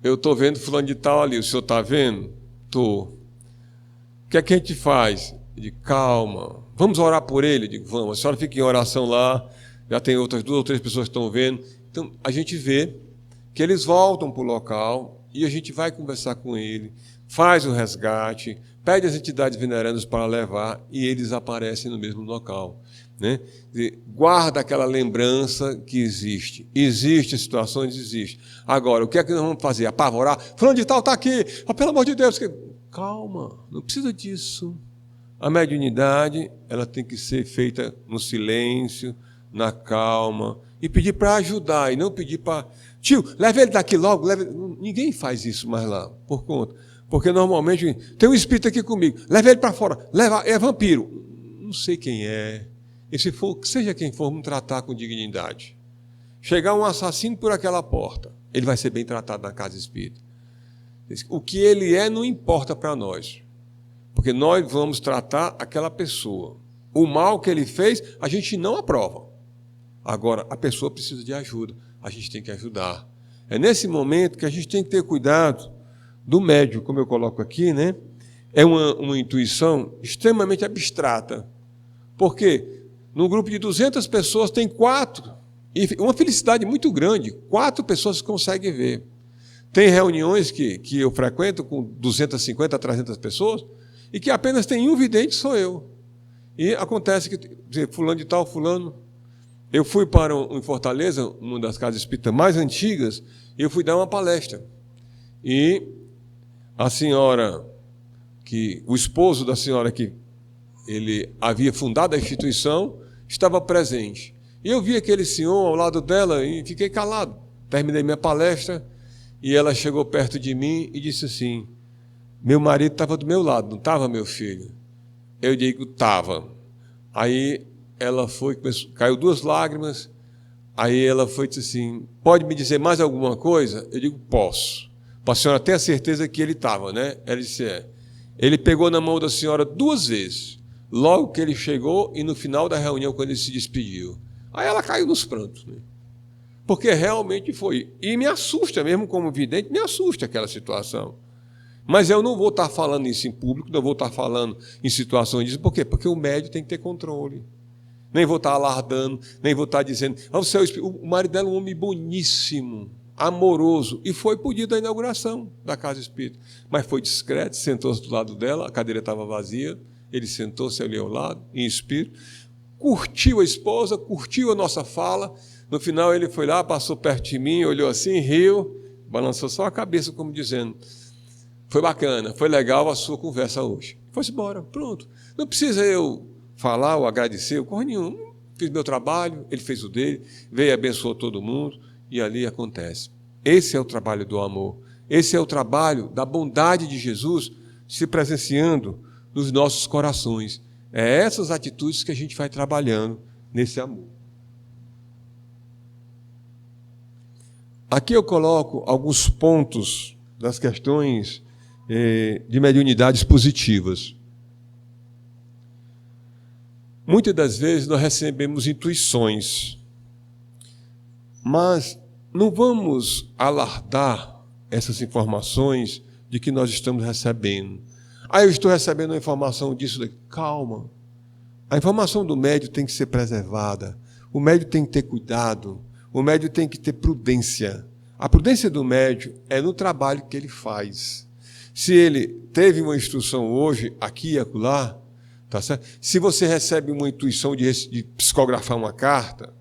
eu estou vendo fulano de tal ali, o senhor está vendo? Estou. O que é que a gente faz? Eu digo, calma, vamos orar por ele? Eu digo, vamos. A senhora fica em oração lá, já tem outras 2 ou 3 pessoas que estão vendo. Então, a gente vê que eles voltam para o local e a gente vai conversar com ele, faz o resgate, pede as entidades venerandas para levar e eles aparecem no mesmo local. né? Guarda aquela lembrança que existe. Existem situações, existe. Agora, o que é que nós vamos fazer? Apavorar? Fulano de tal está aqui. Oh, pelo amor de Deus. Calma, não precisa disso. A mediunidade, ela tem que ser feita no silêncio, na calma, e pedir para ajudar, e não pedir para... Tio, leva ele daqui logo. Ninguém faz isso mais lá, por conta. Porque normalmente, tem um espírito aqui comigo, leva ele para fora. É vampiro. Não sei quem é. E se for, seja quem for, vamos tratar com dignidade. Chegar um assassino por aquela porta, ele vai ser bem tratado na casa espírita. O que ele é não importa para nós, porque nós vamos tratar aquela pessoa. O mal que ele fez, a gente não aprova. Agora, a pessoa precisa de ajuda, a gente tem que ajudar. É nesse momento que a gente tem que ter cuidado do médium, como eu coloco aqui, né? É uma intuição extremamente abstrata. Porque num grupo de 200 pessoas tem 4, e uma felicidade muito grande, 4 pessoas conseguem ver. Tem reuniões que eu frequento com 250, 300 pessoas, e que apenas tem um vidente, sou eu. E acontece que fulano de tal, fulano... Eu fui em Fortaleza, uma das casas espíritas mais antigas, e eu fui dar uma palestra. E a senhora, o esposo da senhora que ele havia fundado a instituição, estava presente. E eu vi aquele senhor ao lado dela e fiquei calado. Terminei minha palestra e ela chegou perto de mim e disse assim: meu marido estava do meu lado, não estava, meu filho? Eu digo, estava. Aí ela foi, caiu 2 lágrimas, aí ela foi e disse assim: pode me dizer mais alguma coisa? Eu digo, posso. Para a senhora ter a certeza que ele estava, né? Ela disse, Ele pegou na mão da senhora 2 vezes, logo que ele chegou e no final da reunião, quando ele se despediu. Aí ela caiu nos prantos, né? Porque realmente foi. E me assusta, mesmo como vidente, me assusta aquela situação. Mas eu não vou estar falando isso em público, não vou estar falando em situações disso. Por quê? Porque o médium tem que ter controle. Nem vou estar alardando, nem vou estar dizendo... O marido dela é um homem boníssimo, amoroso, e foi por dia da inauguração da Casa Espírita. Mas foi discreto, sentou-se do lado dela, a cadeira estava vazia, ele sentou-se ali ao lado, em espírito, curtiu a esposa, curtiu a nossa fala. No final ele foi lá, passou perto de mim, olhou assim, riu, balançou só a cabeça, como dizendo... Foi bacana, foi legal a sua conversa hoje. Foi-se embora, pronto. Não precisa eu falar ou agradecer, corre nenhum. Fiz meu trabalho, ele fez o dele, veio e abençoou todo mundo, e ali acontece. Esse é o trabalho do amor. Esse é o trabalho da bondade de Jesus se presenciando nos nossos corações. É essas atitudes que a gente vai trabalhando nesse amor. Aqui eu coloco alguns pontos das questões de mediunidades positivas. Muitas das vezes nós recebemos intuições, mas não vamos alardar essas informações de que nós estamos recebendo. Eu estou recebendo uma informação disso daqui. Calma. A informação do médium tem que ser preservada. O médium tem que ter cuidado. O médium tem que ter prudência. A prudência do médium é no trabalho que ele faz. Se ele teve uma instrução hoje, aqui e acolá, tá certo? Se você recebe uma intuição de psicografar uma carta,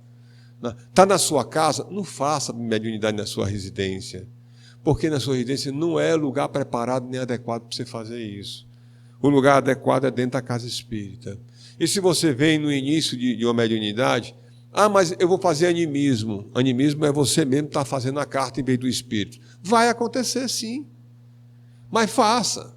está na sua casa, não faça mediunidade na sua residência, porque na sua residência não é lugar preparado nem adequado para você fazer isso. O lugar adequado é dentro da casa espírita. E se você vem no início de uma mediunidade, mas eu vou fazer animismo. Animismo é você mesmo estar fazendo a carta em vez do espírito. Vai acontecer sim. Mas faça.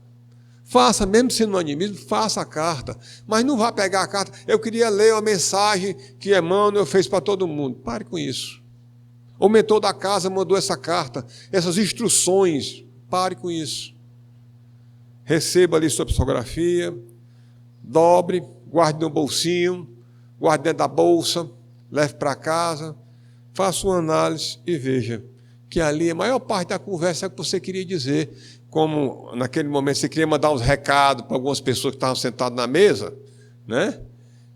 Faça, mesmo sendo um animismo, faça a carta. Mas não vá pegar a carta. Eu queria ler uma mensagem que Emmanuel fez para todo mundo. Pare com isso. O mentor da casa mandou essa carta, essas instruções. Pare com isso. Receba ali sua psicografia, dobre, guarde no bolsinho, guarde dentro da bolsa, leve para casa, faça uma análise e veja que ali a maior parte da conversa é o que você queria dizer. Como naquele momento você queria mandar uns recados para algumas pessoas que estavam sentadas na mesa, né?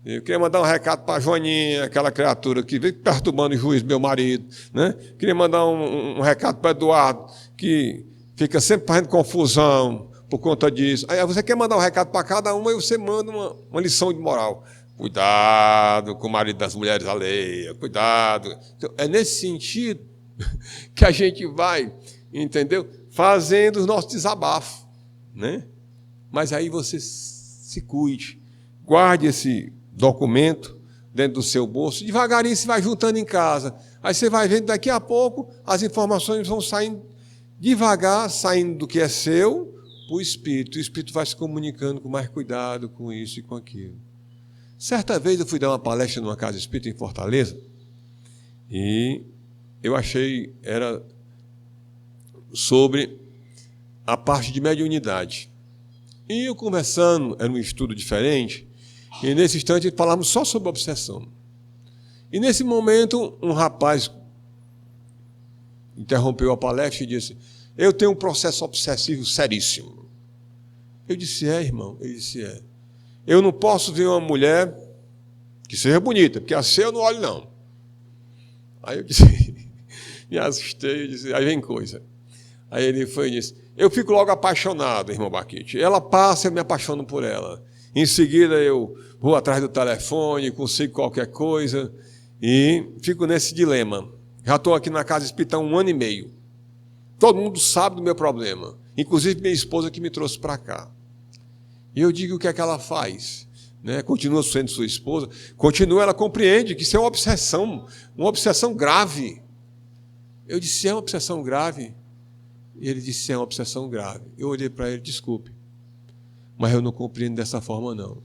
Eu queria mandar um recado para a Joaninha, aquela criatura que veio perturbando o juiz, meu marido, né? Queria mandar um recado para o Eduardo, que fica sempre fazendo confusão por conta disso. Aí você quer mandar um recado para cada uma e você manda uma lição de moral. Cuidado com o marido das mulheres alheias, cuidado. Então, é nesse sentido que a gente vai, entendeu? Fazendo os nossos desabafos, né? Mas aí você se cuide, guarde esse documento dentro do seu bolso, devagarinho você vai juntando em casa. Aí você vai vendo, daqui a pouco, as informações vão saindo devagar, saindo do que é seu para o Espírito. O Espírito vai se comunicando com mais cuidado com isso e com aquilo. Certa vez eu fui dar uma palestra numa casa espírita em Fortaleza e eu achei, era sobre a parte de mediunidade. E eu conversando, era um estudo diferente, e nesse instante falávamos só sobre obsessão. E nesse momento, um rapaz interrompeu a palestra e disse: eu tenho um processo obsessivo seríssimo. Eu disse: é, irmão? Ele disse: é. Eu não posso ver uma mulher que seja bonita, porque assim eu não olho, não. Aí eu disse, me assustei, eu disse, aí vem coisa. Aí ele foi e disse: eu fico logo apaixonado, irmão Baquete. Ela passa, eu me apaixono por ela. Em seguida eu vou atrás do telefone, consigo qualquer coisa e fico nesse dilema. Já estou aqui na casa espírita há 1 ano e meio. Todo mundo sabe do meu problema, inclusive minha esposa que me trouxe para cá. E eu digo: o que é que ela faz? Né? Continua sendo sua esposa? Continua, ela compreende que isso é uma obsessão grave. Eu disse: é uma obsessão grave? E ele disse: é uma obsessão grave. Eu olhei para ele: desculpe, mas eu não compreendo dessa forma, não.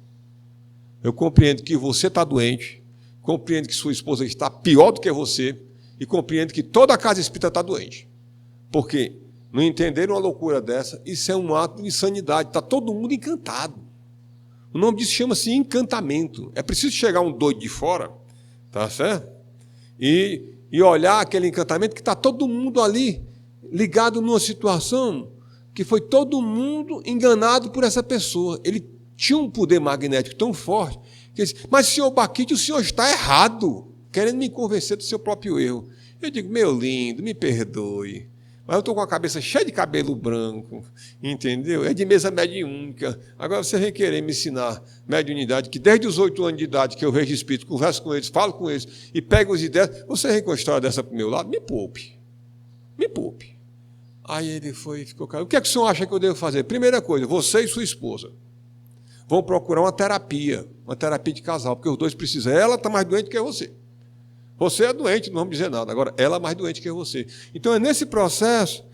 Eu compreendo que você está doente, compreendo que sua esposa está pior do que você e compreendo que toda a casa espírita está doente. Porque não entenderam uma loucura dessa? Isso é um ato de insanidade. Está todo mundo encantado. O nome disso chama-se encantamento. É preciso chegar um doido de fora, tá certo? E olhar aquele encantamento que está todo mundo ali ligado numa situação que foi todo mundo enganado por essa pessoa. Ele tinha um poder magnético tão forte que ele disse: mas, senhor Baquete, o senhor está errado, querendo me convencer do seu próprio erro. Eu digo: meu lindo, me perdoe, mas eu estou com a cabeça cheia de cabelo branco, entendeu? É de mesa mediúnica. Agora você vem querer me ensinar mediunidade, que desde os 8 anos de idade que eu vejo espírito, converso com eles, falo com eles e pego as ideias, você vem com a história dessa para o meu lado? Me poupe. Me poupe. Aí ele ficou calado. O que é que o senhor acha que eu devo fazer? Primeira coisa, você e sua esposa vão procurar uma terapia de casal, porque os dois precisam. Ela está mais doente que você. Você é doente, não vamos dizer nada. Agora, ela é mais doente que você. Então, é nesse processo.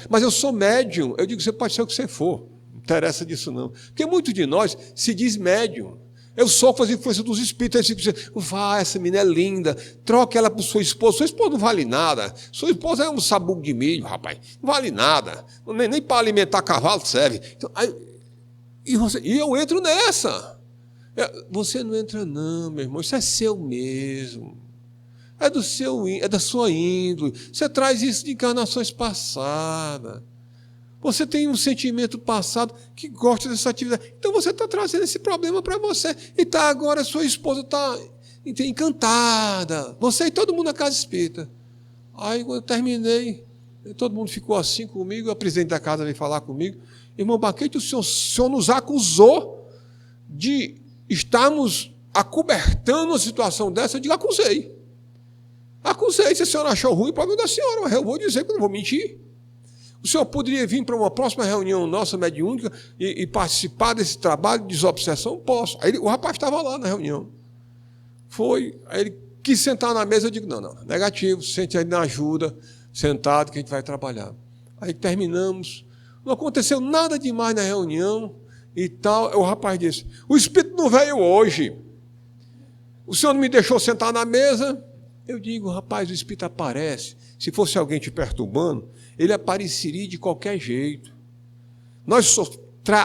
Mas eu sou médium. Eu digo: você pode ser o que você for. Não interessa disso, não. Porque muito de nós se diz médium. Eu sofro as influências dos espíritos. Aí você diz: vá, essa menina é linda. Troque ela por sua esposa. Sua esposa não vale nada. Sua esposa é um sabugo de milho, rapaz. Não vale nada. Nem para alimentar cavalo serve. Então, e eu entro nessa. Você não entra, não, meu irmão. Isso é seu mesmo. É da sua índole. Você traz isso de encarnações passadas. Você tem um sentimento passado que gosta dessa atividade. Então você está trazendo esse problema para você. E agora sua esposa está encantada. Você e todo mundo na casa espírita. Aí quando eu terminei, todo mundo ficou assim comigo. O presidente da casa veio falar comigo: irmão Baquete, o senhor nos acusou de estarmos acobertando uma situação dessa. Eu digo: acusei. Acusei. Se a senhora achou ruim, o problema da senhora, mas eu vou dizer que eu não vou mentir. O senhor poderia vir para uma próxima reunião nossa mediúnica e participar desse trabalho de desobsessão? Posso. Aí o rapaz estava lá na reunião. Foi. Aí ele quis sentar na mesa. Eu digo: não, negativo, sente aí na ajuda, sentado, que a gente vai trabalhar. Aí terminamos. Não aconteceu nada demais na reunião e tal. O rapaz disse: o espírito não veio hoje. O senhor não me deixou sentar na mesa. Eu digo: rapaz, o espírito aparece. Se fosse alguém te perturbando, ele apareceria de qualquer jeito. Nós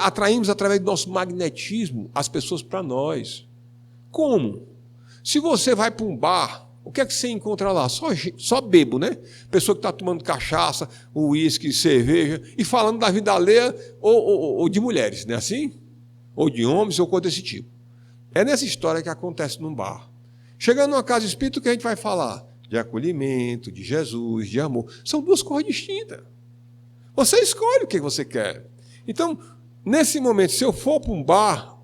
atraímos através do nosso magnetismo as pessoas para nós. Como? Se você vai para um bar, o que é que você encontra lá? Só bebo, né? Pessoa que está tomando cachaça, uísque, cerveja, e falando da vida alheia ou de mulheres, não é assim? Ou de homens, ou coisa desse tipo. É nessa história que acontece num bar. Chegando numa casa espírita, o que a gente vai falar? De acolhimento, de Jesus, de amor. São duas coisas distintas. Você escolhe o que você quer. Então, nesse momento, se eu for para um bar,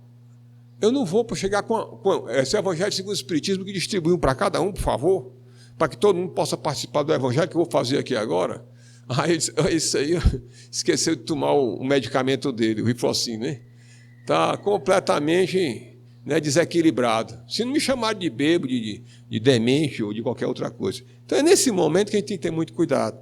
Eu não vou chegar com esse Evangelho segundo o Espiritismo que distribui um para cada um, por favor, para que todo mundo possa participar do Evangelho que eu vou fazer aqui agora. Aí isso aí esqueceu de tomar o medicamento dele, o Riflocin, né? Está completamente, né, desequilibrado. Se não me chamarem de bêbado, de demente ou de qualquer outra coisa. Então é nesse momento que a gente tem que ter muito cuidado.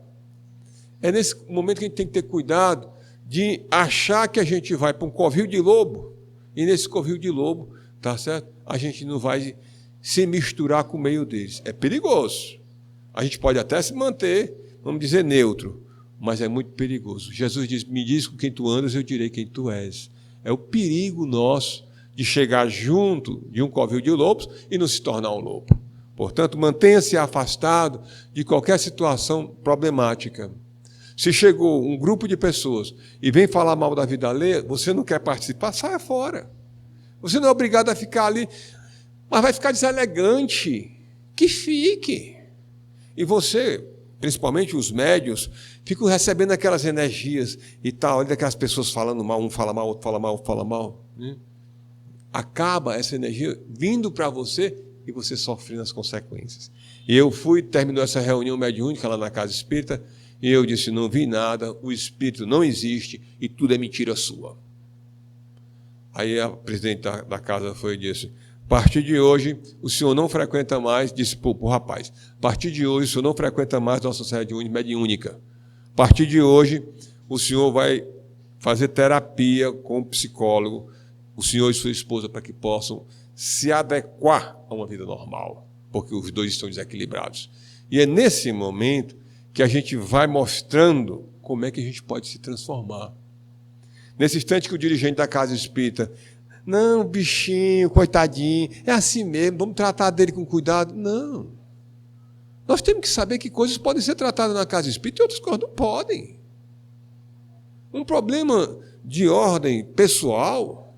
É nesse momento que a gente tem que ter cuidado de achar que a gente vai para um covil de lobo, e nesse covil de lobo, tá certo? A gente não vai se misturar com o meio deles. É perigoso. A gente pode até se manter, vamos dizer, neutro, mas é muito perigoso. Jesus diz, me diz com quem tu andas, eu direi quem tu és. É o perigo nosso de chegar junto de um covil de lobos e não se tornar um lobo. Portanto, mantenha-se afastado de qualquer situação problemática. Se chegou um grupo de pessoas e vem falar mal da vida alheia, você não quer participar, saia fora. Você não é obrigado a ficar ali, mas vai ficar deselegante. Que fique. E você, principalmente os médios, ficam recebendo aquelas energias e tal, olha aquelas pessoas falando mal, um fala mal, outro fala mal, outro fala mal. Né? Acaba essa energia vindo para você e você sofrendo as consequências. E eu terminou essa reunião mediúnica lá na Casa Espírita, e eu disse, não vi nada, o Espírito não existe e tudo é mentira sua. Aí a presidente da casa foi e disse, a partir de hoje, o senhor não frequenta mais, disse para o rapaz, a partir de hoje, o senhor não frequenta mais a nossa sociedade mediúnica. A partir de hoje, o senhor vai fazer terapia com o psicólogo, o senhor e sua esposa, para que possam se adequar a uma vida normal, porque os dois estão desequilibrados. E é nesse momento que a gente vai mostrando como é que a gente pode se transformar. Nesse instante que o dirigente da Casa Espírita, não, bichinho, coitadinho, é assim mesmo, vamos tratar dele com cuidado. Não. Nós temos que saber que coisas podem ser tratadas na Casa Espírita e outras coisas não podem. Um problema de ordem pessoal,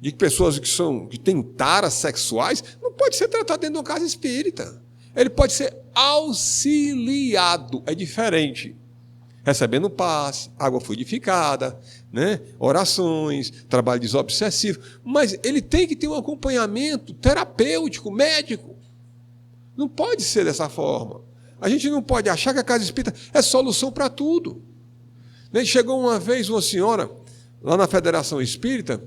de pessoas que têm taras sexuais, não pode ser tratado dentro de uma Casa Espírita. Ele pode ser auxiliado, é diferente. Recebendo passe, água fluidificada, né? Orações, trabalho desobsessivo, mas ele tem que ter um acompanhamento terapêutico, médico. Não pode ser dessa forma. A gente não pode achar que a Casa Espírita é solução para tudo. Chegou uma vez uma senhora, lá na Federação Espírita,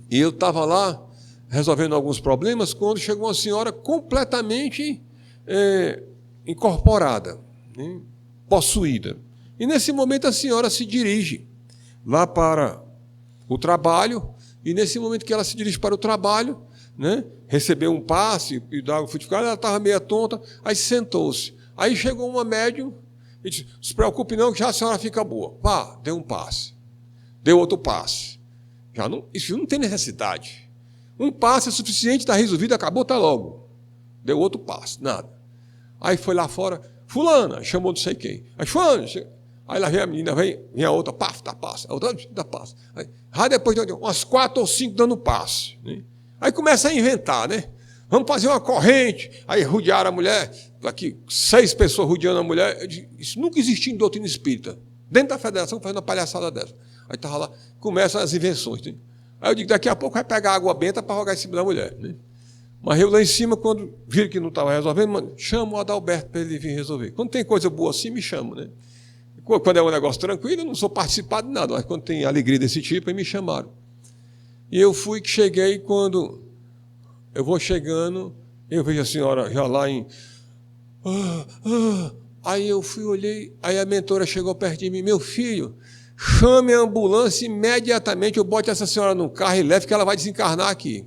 e eu estava lá resolvendo alguns problemas, quando chegou uma senhora completamente incorporada, né? Possuída. E nesse momento a senhora se dirige lá para o trabalho, e nesse momento que ela se dirige para o trabalho, né, recebeu um passe e da água fluidificada, ela estava meio tonta, aí sentou-se. Aí chegou uma médium e disse, não se preocupe não, que já a senhora fica boa. Pá, deu um passe. Deu outro passe. Isso não tem necessidade. Um passe é suficiente, está resolvido, acabou, está logo. Deu outro passe, nada. Aí foi lá fora, fulana, chamou não sei quem. Aí fulana, aí lá vem a menina, vem a outra, paf, dá passe. A outra dá passe. Aí depois de umas 4 ou 5 dando passe. Né? Aí começa a inventar, né? Vamos fazer uma corrente. Aí rodearam a mulher, aqui 6 pessoas rodeando a mulher. Isso nunca existiu em doutrina espírita. Dentro da federação, fazendo uma palhaçada dessa. Aí estava lá, começam as invenções. Né? Aí eu digo, daqui a pouco vai pegar água benta para jogar em cima da mulher. Né? Mas eu lá em cima, quando viram que não estava resolvendo, chamo o Adalberto para ele vir resolver. Quando tem coisa boa assim, me chamo, né? Quando é um negócio tranquilo, eu não sou participado de nada, mas quando tem alegria desse tipo, aí me chamaram. E eu fui que cheguei, quando eu vou chegando, eu vejo a senhora já lá em... Aí eu fui, olhei, aí a mentora chegou perto de mim, meu filho, chame a ambulância imediatamente, eu bote essa senhora no carro e leve que ela vai desencarnar aqui.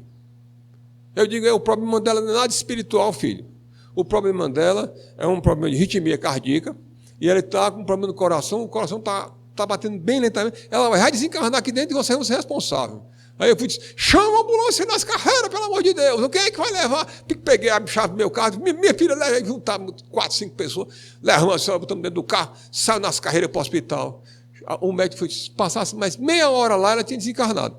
Eu digo, o problema dela não é nada espiritual, filho. O problema dela é um problema de arritmia cardíaca, e ela está com um problema no coração, o coração está batendo bem lentamente, ela vai desencarnar aqui dentro e você vai ser responsável. Aí eu fui dizer, chama a ambulância nas carreiras, pelo amor de Deus, quem é que vai levar? Peguei a chave do meu carro, minha filha leva, juntar 4, 5 pessoas, levamos a senhora, botamos dentro do carro, saiu nas carreiras para o hospital. O médico foi, se passasse mais meia hora lá, ela tinha desencarnado.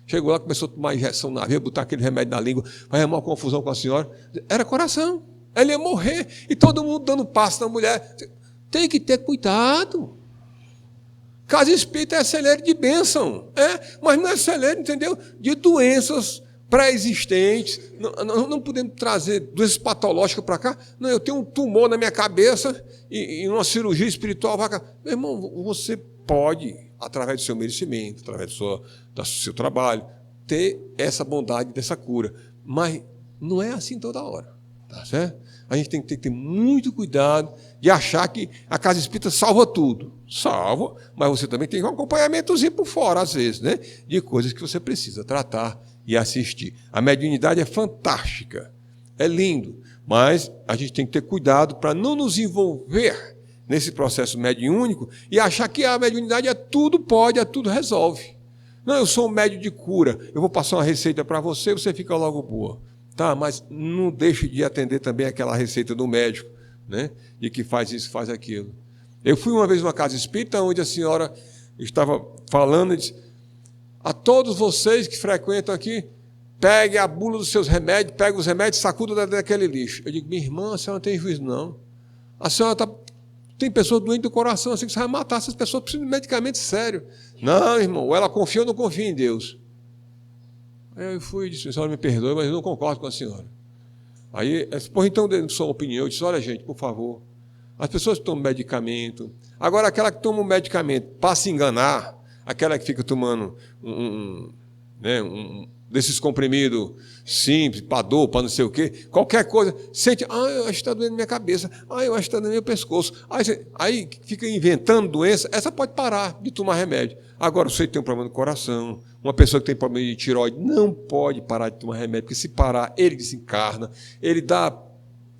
Chegou lá, começou a tomar injeção na veia, botar aquele remédio na língua, vai arrumar uma confusão com a senhora. Era coração, ela ia morrer. E todo mundo dando passo na mulher. Tem que ter cuidado. Casa espírita é celeiro de bênção, mas não é celeiro, entendeu? De doenças pré-existentes. Não podemos trazer doenças patológicas para cá. Não, eu tenho um tumor na minha cabeça e uma cirurgia espiritual vai cá. Meu irmão, você pode, através do seu merecimento, através do seu trabalho, ter essa bondade dessa cura. Mas não é assim toda hora, tá certo? A gente tem que ter muito cuidado de achar que a casa espírita salva tudo. Salva, mas você também tem um acompanhamentozinho por fora, às vezes, né? De coisas que você precisa tratar e assistir. A mediunidade é fantástica, é lindo, mas a gente tem que ter cuidado para não nos envolver nesse processo mediúnico e achar que a mediunidade é tudo pode, é tudo resolve. Não, eu sou um médium de cura, eu vou passar uma receita para você, você fica logo boa. Tá, mas não deixe de atender também aquela receita do médico, né? De que faz isso, faz aquilo. Eu fui uma vez numa casa espírita onde a senhora estava falando e disse: a todos vocês que frequentam aqui, pegue a bula dos seus remédios, pegue os remédios, sacuda daquele lixo. Eu digo: minha irmã, a senhora não tem juízo, não. A senhora tem pessoas doentes do coração, assim que você vai matar essas pessoas, precisam de medicamento sério. Não, irmão, ou ela confia ou não confia em Deus. Aí eu fui e disse: a senhora me perdoe, mas eu não concordo com a senhora. Aí, então, dentro da sua opinião, eu disse: olha, gente, por favor, as pessoas que tomam medicamento, agora aquela que toma um medicamento para se enganar, aquela que fica tomando desses comprimidos simples, para dor, para não sei o quê, qualquer coisa, sente: eu acho que está doendo minha cabeça, eu acho que está doendo meu pescoço. Aí fica inventando doença, essa pode parar de tomar remédio. Agora, você tem um problema no coração, uma pessoa que tem problema de tireoide não pode parar de tomar remédio, porque se parar, ele desencarna,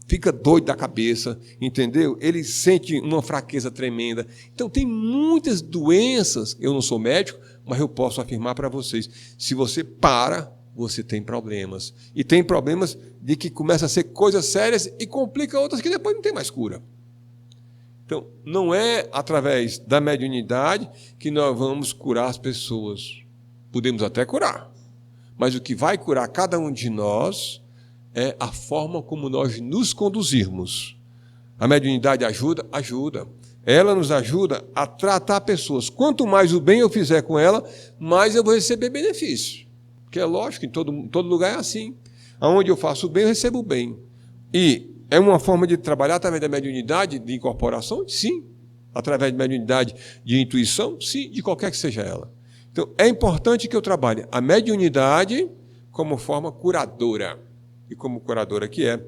fica doido da cabeça, entendeu? Ele sente uma fraqueza tremenda. Então, tem muitas doenças, eu não sou médico, mas eu posso afirmar para vocês, se você para, você tem problemas. E tem problemas de que começa a ser coisas sérias e complica outras que depois não tem mais cura. Então, não é através da mediunidade que nós vamos curar as pessoas. Podemos até curar, mas o que vai curar cada um de nós é a forma como nós nos conduzirmos. A mediunidade ajuda? Ajuda. Ela nos ajuda a tratar pessoas. Quanto mais o bem eu fizer com ela, mais eu vou receber benefício. Porque é lógico, em todo lugar é assim. Aonde eu faço o bem, eu recebo o bem. E é uma forma de trabalhar através da mediunidade de incorporação? Sim. Através da mediunidade de intuição? Sim, de qualquer que seja ela. Então, é importante que eu trabalhe a mediunidade como forma curadora. E como curadora que é,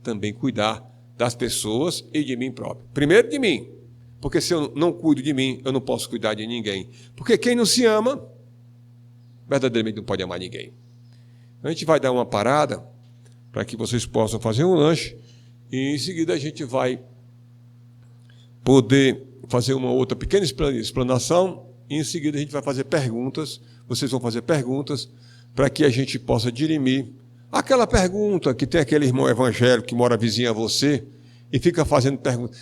também cuidar das pessoas e de mim próprio. Primeiro de mim, porque se eu não cuido de mim, eu não posso cuidar de ninguém. Porque quem não se ama, verdadeiramente não pode amar ninguém. A gente vai dar uma parada para que vocês possam fazer um lanche e em seguida a gente vai poder fazer uma outra pequena explanação e em seguida a gente vai fazer perguntas. Vocês vão fazer perguntas para que a gente possa dirimir aquela pergunta que tem aquele irmão evangélico que mora vizinho a você e fica fazendo perguntas.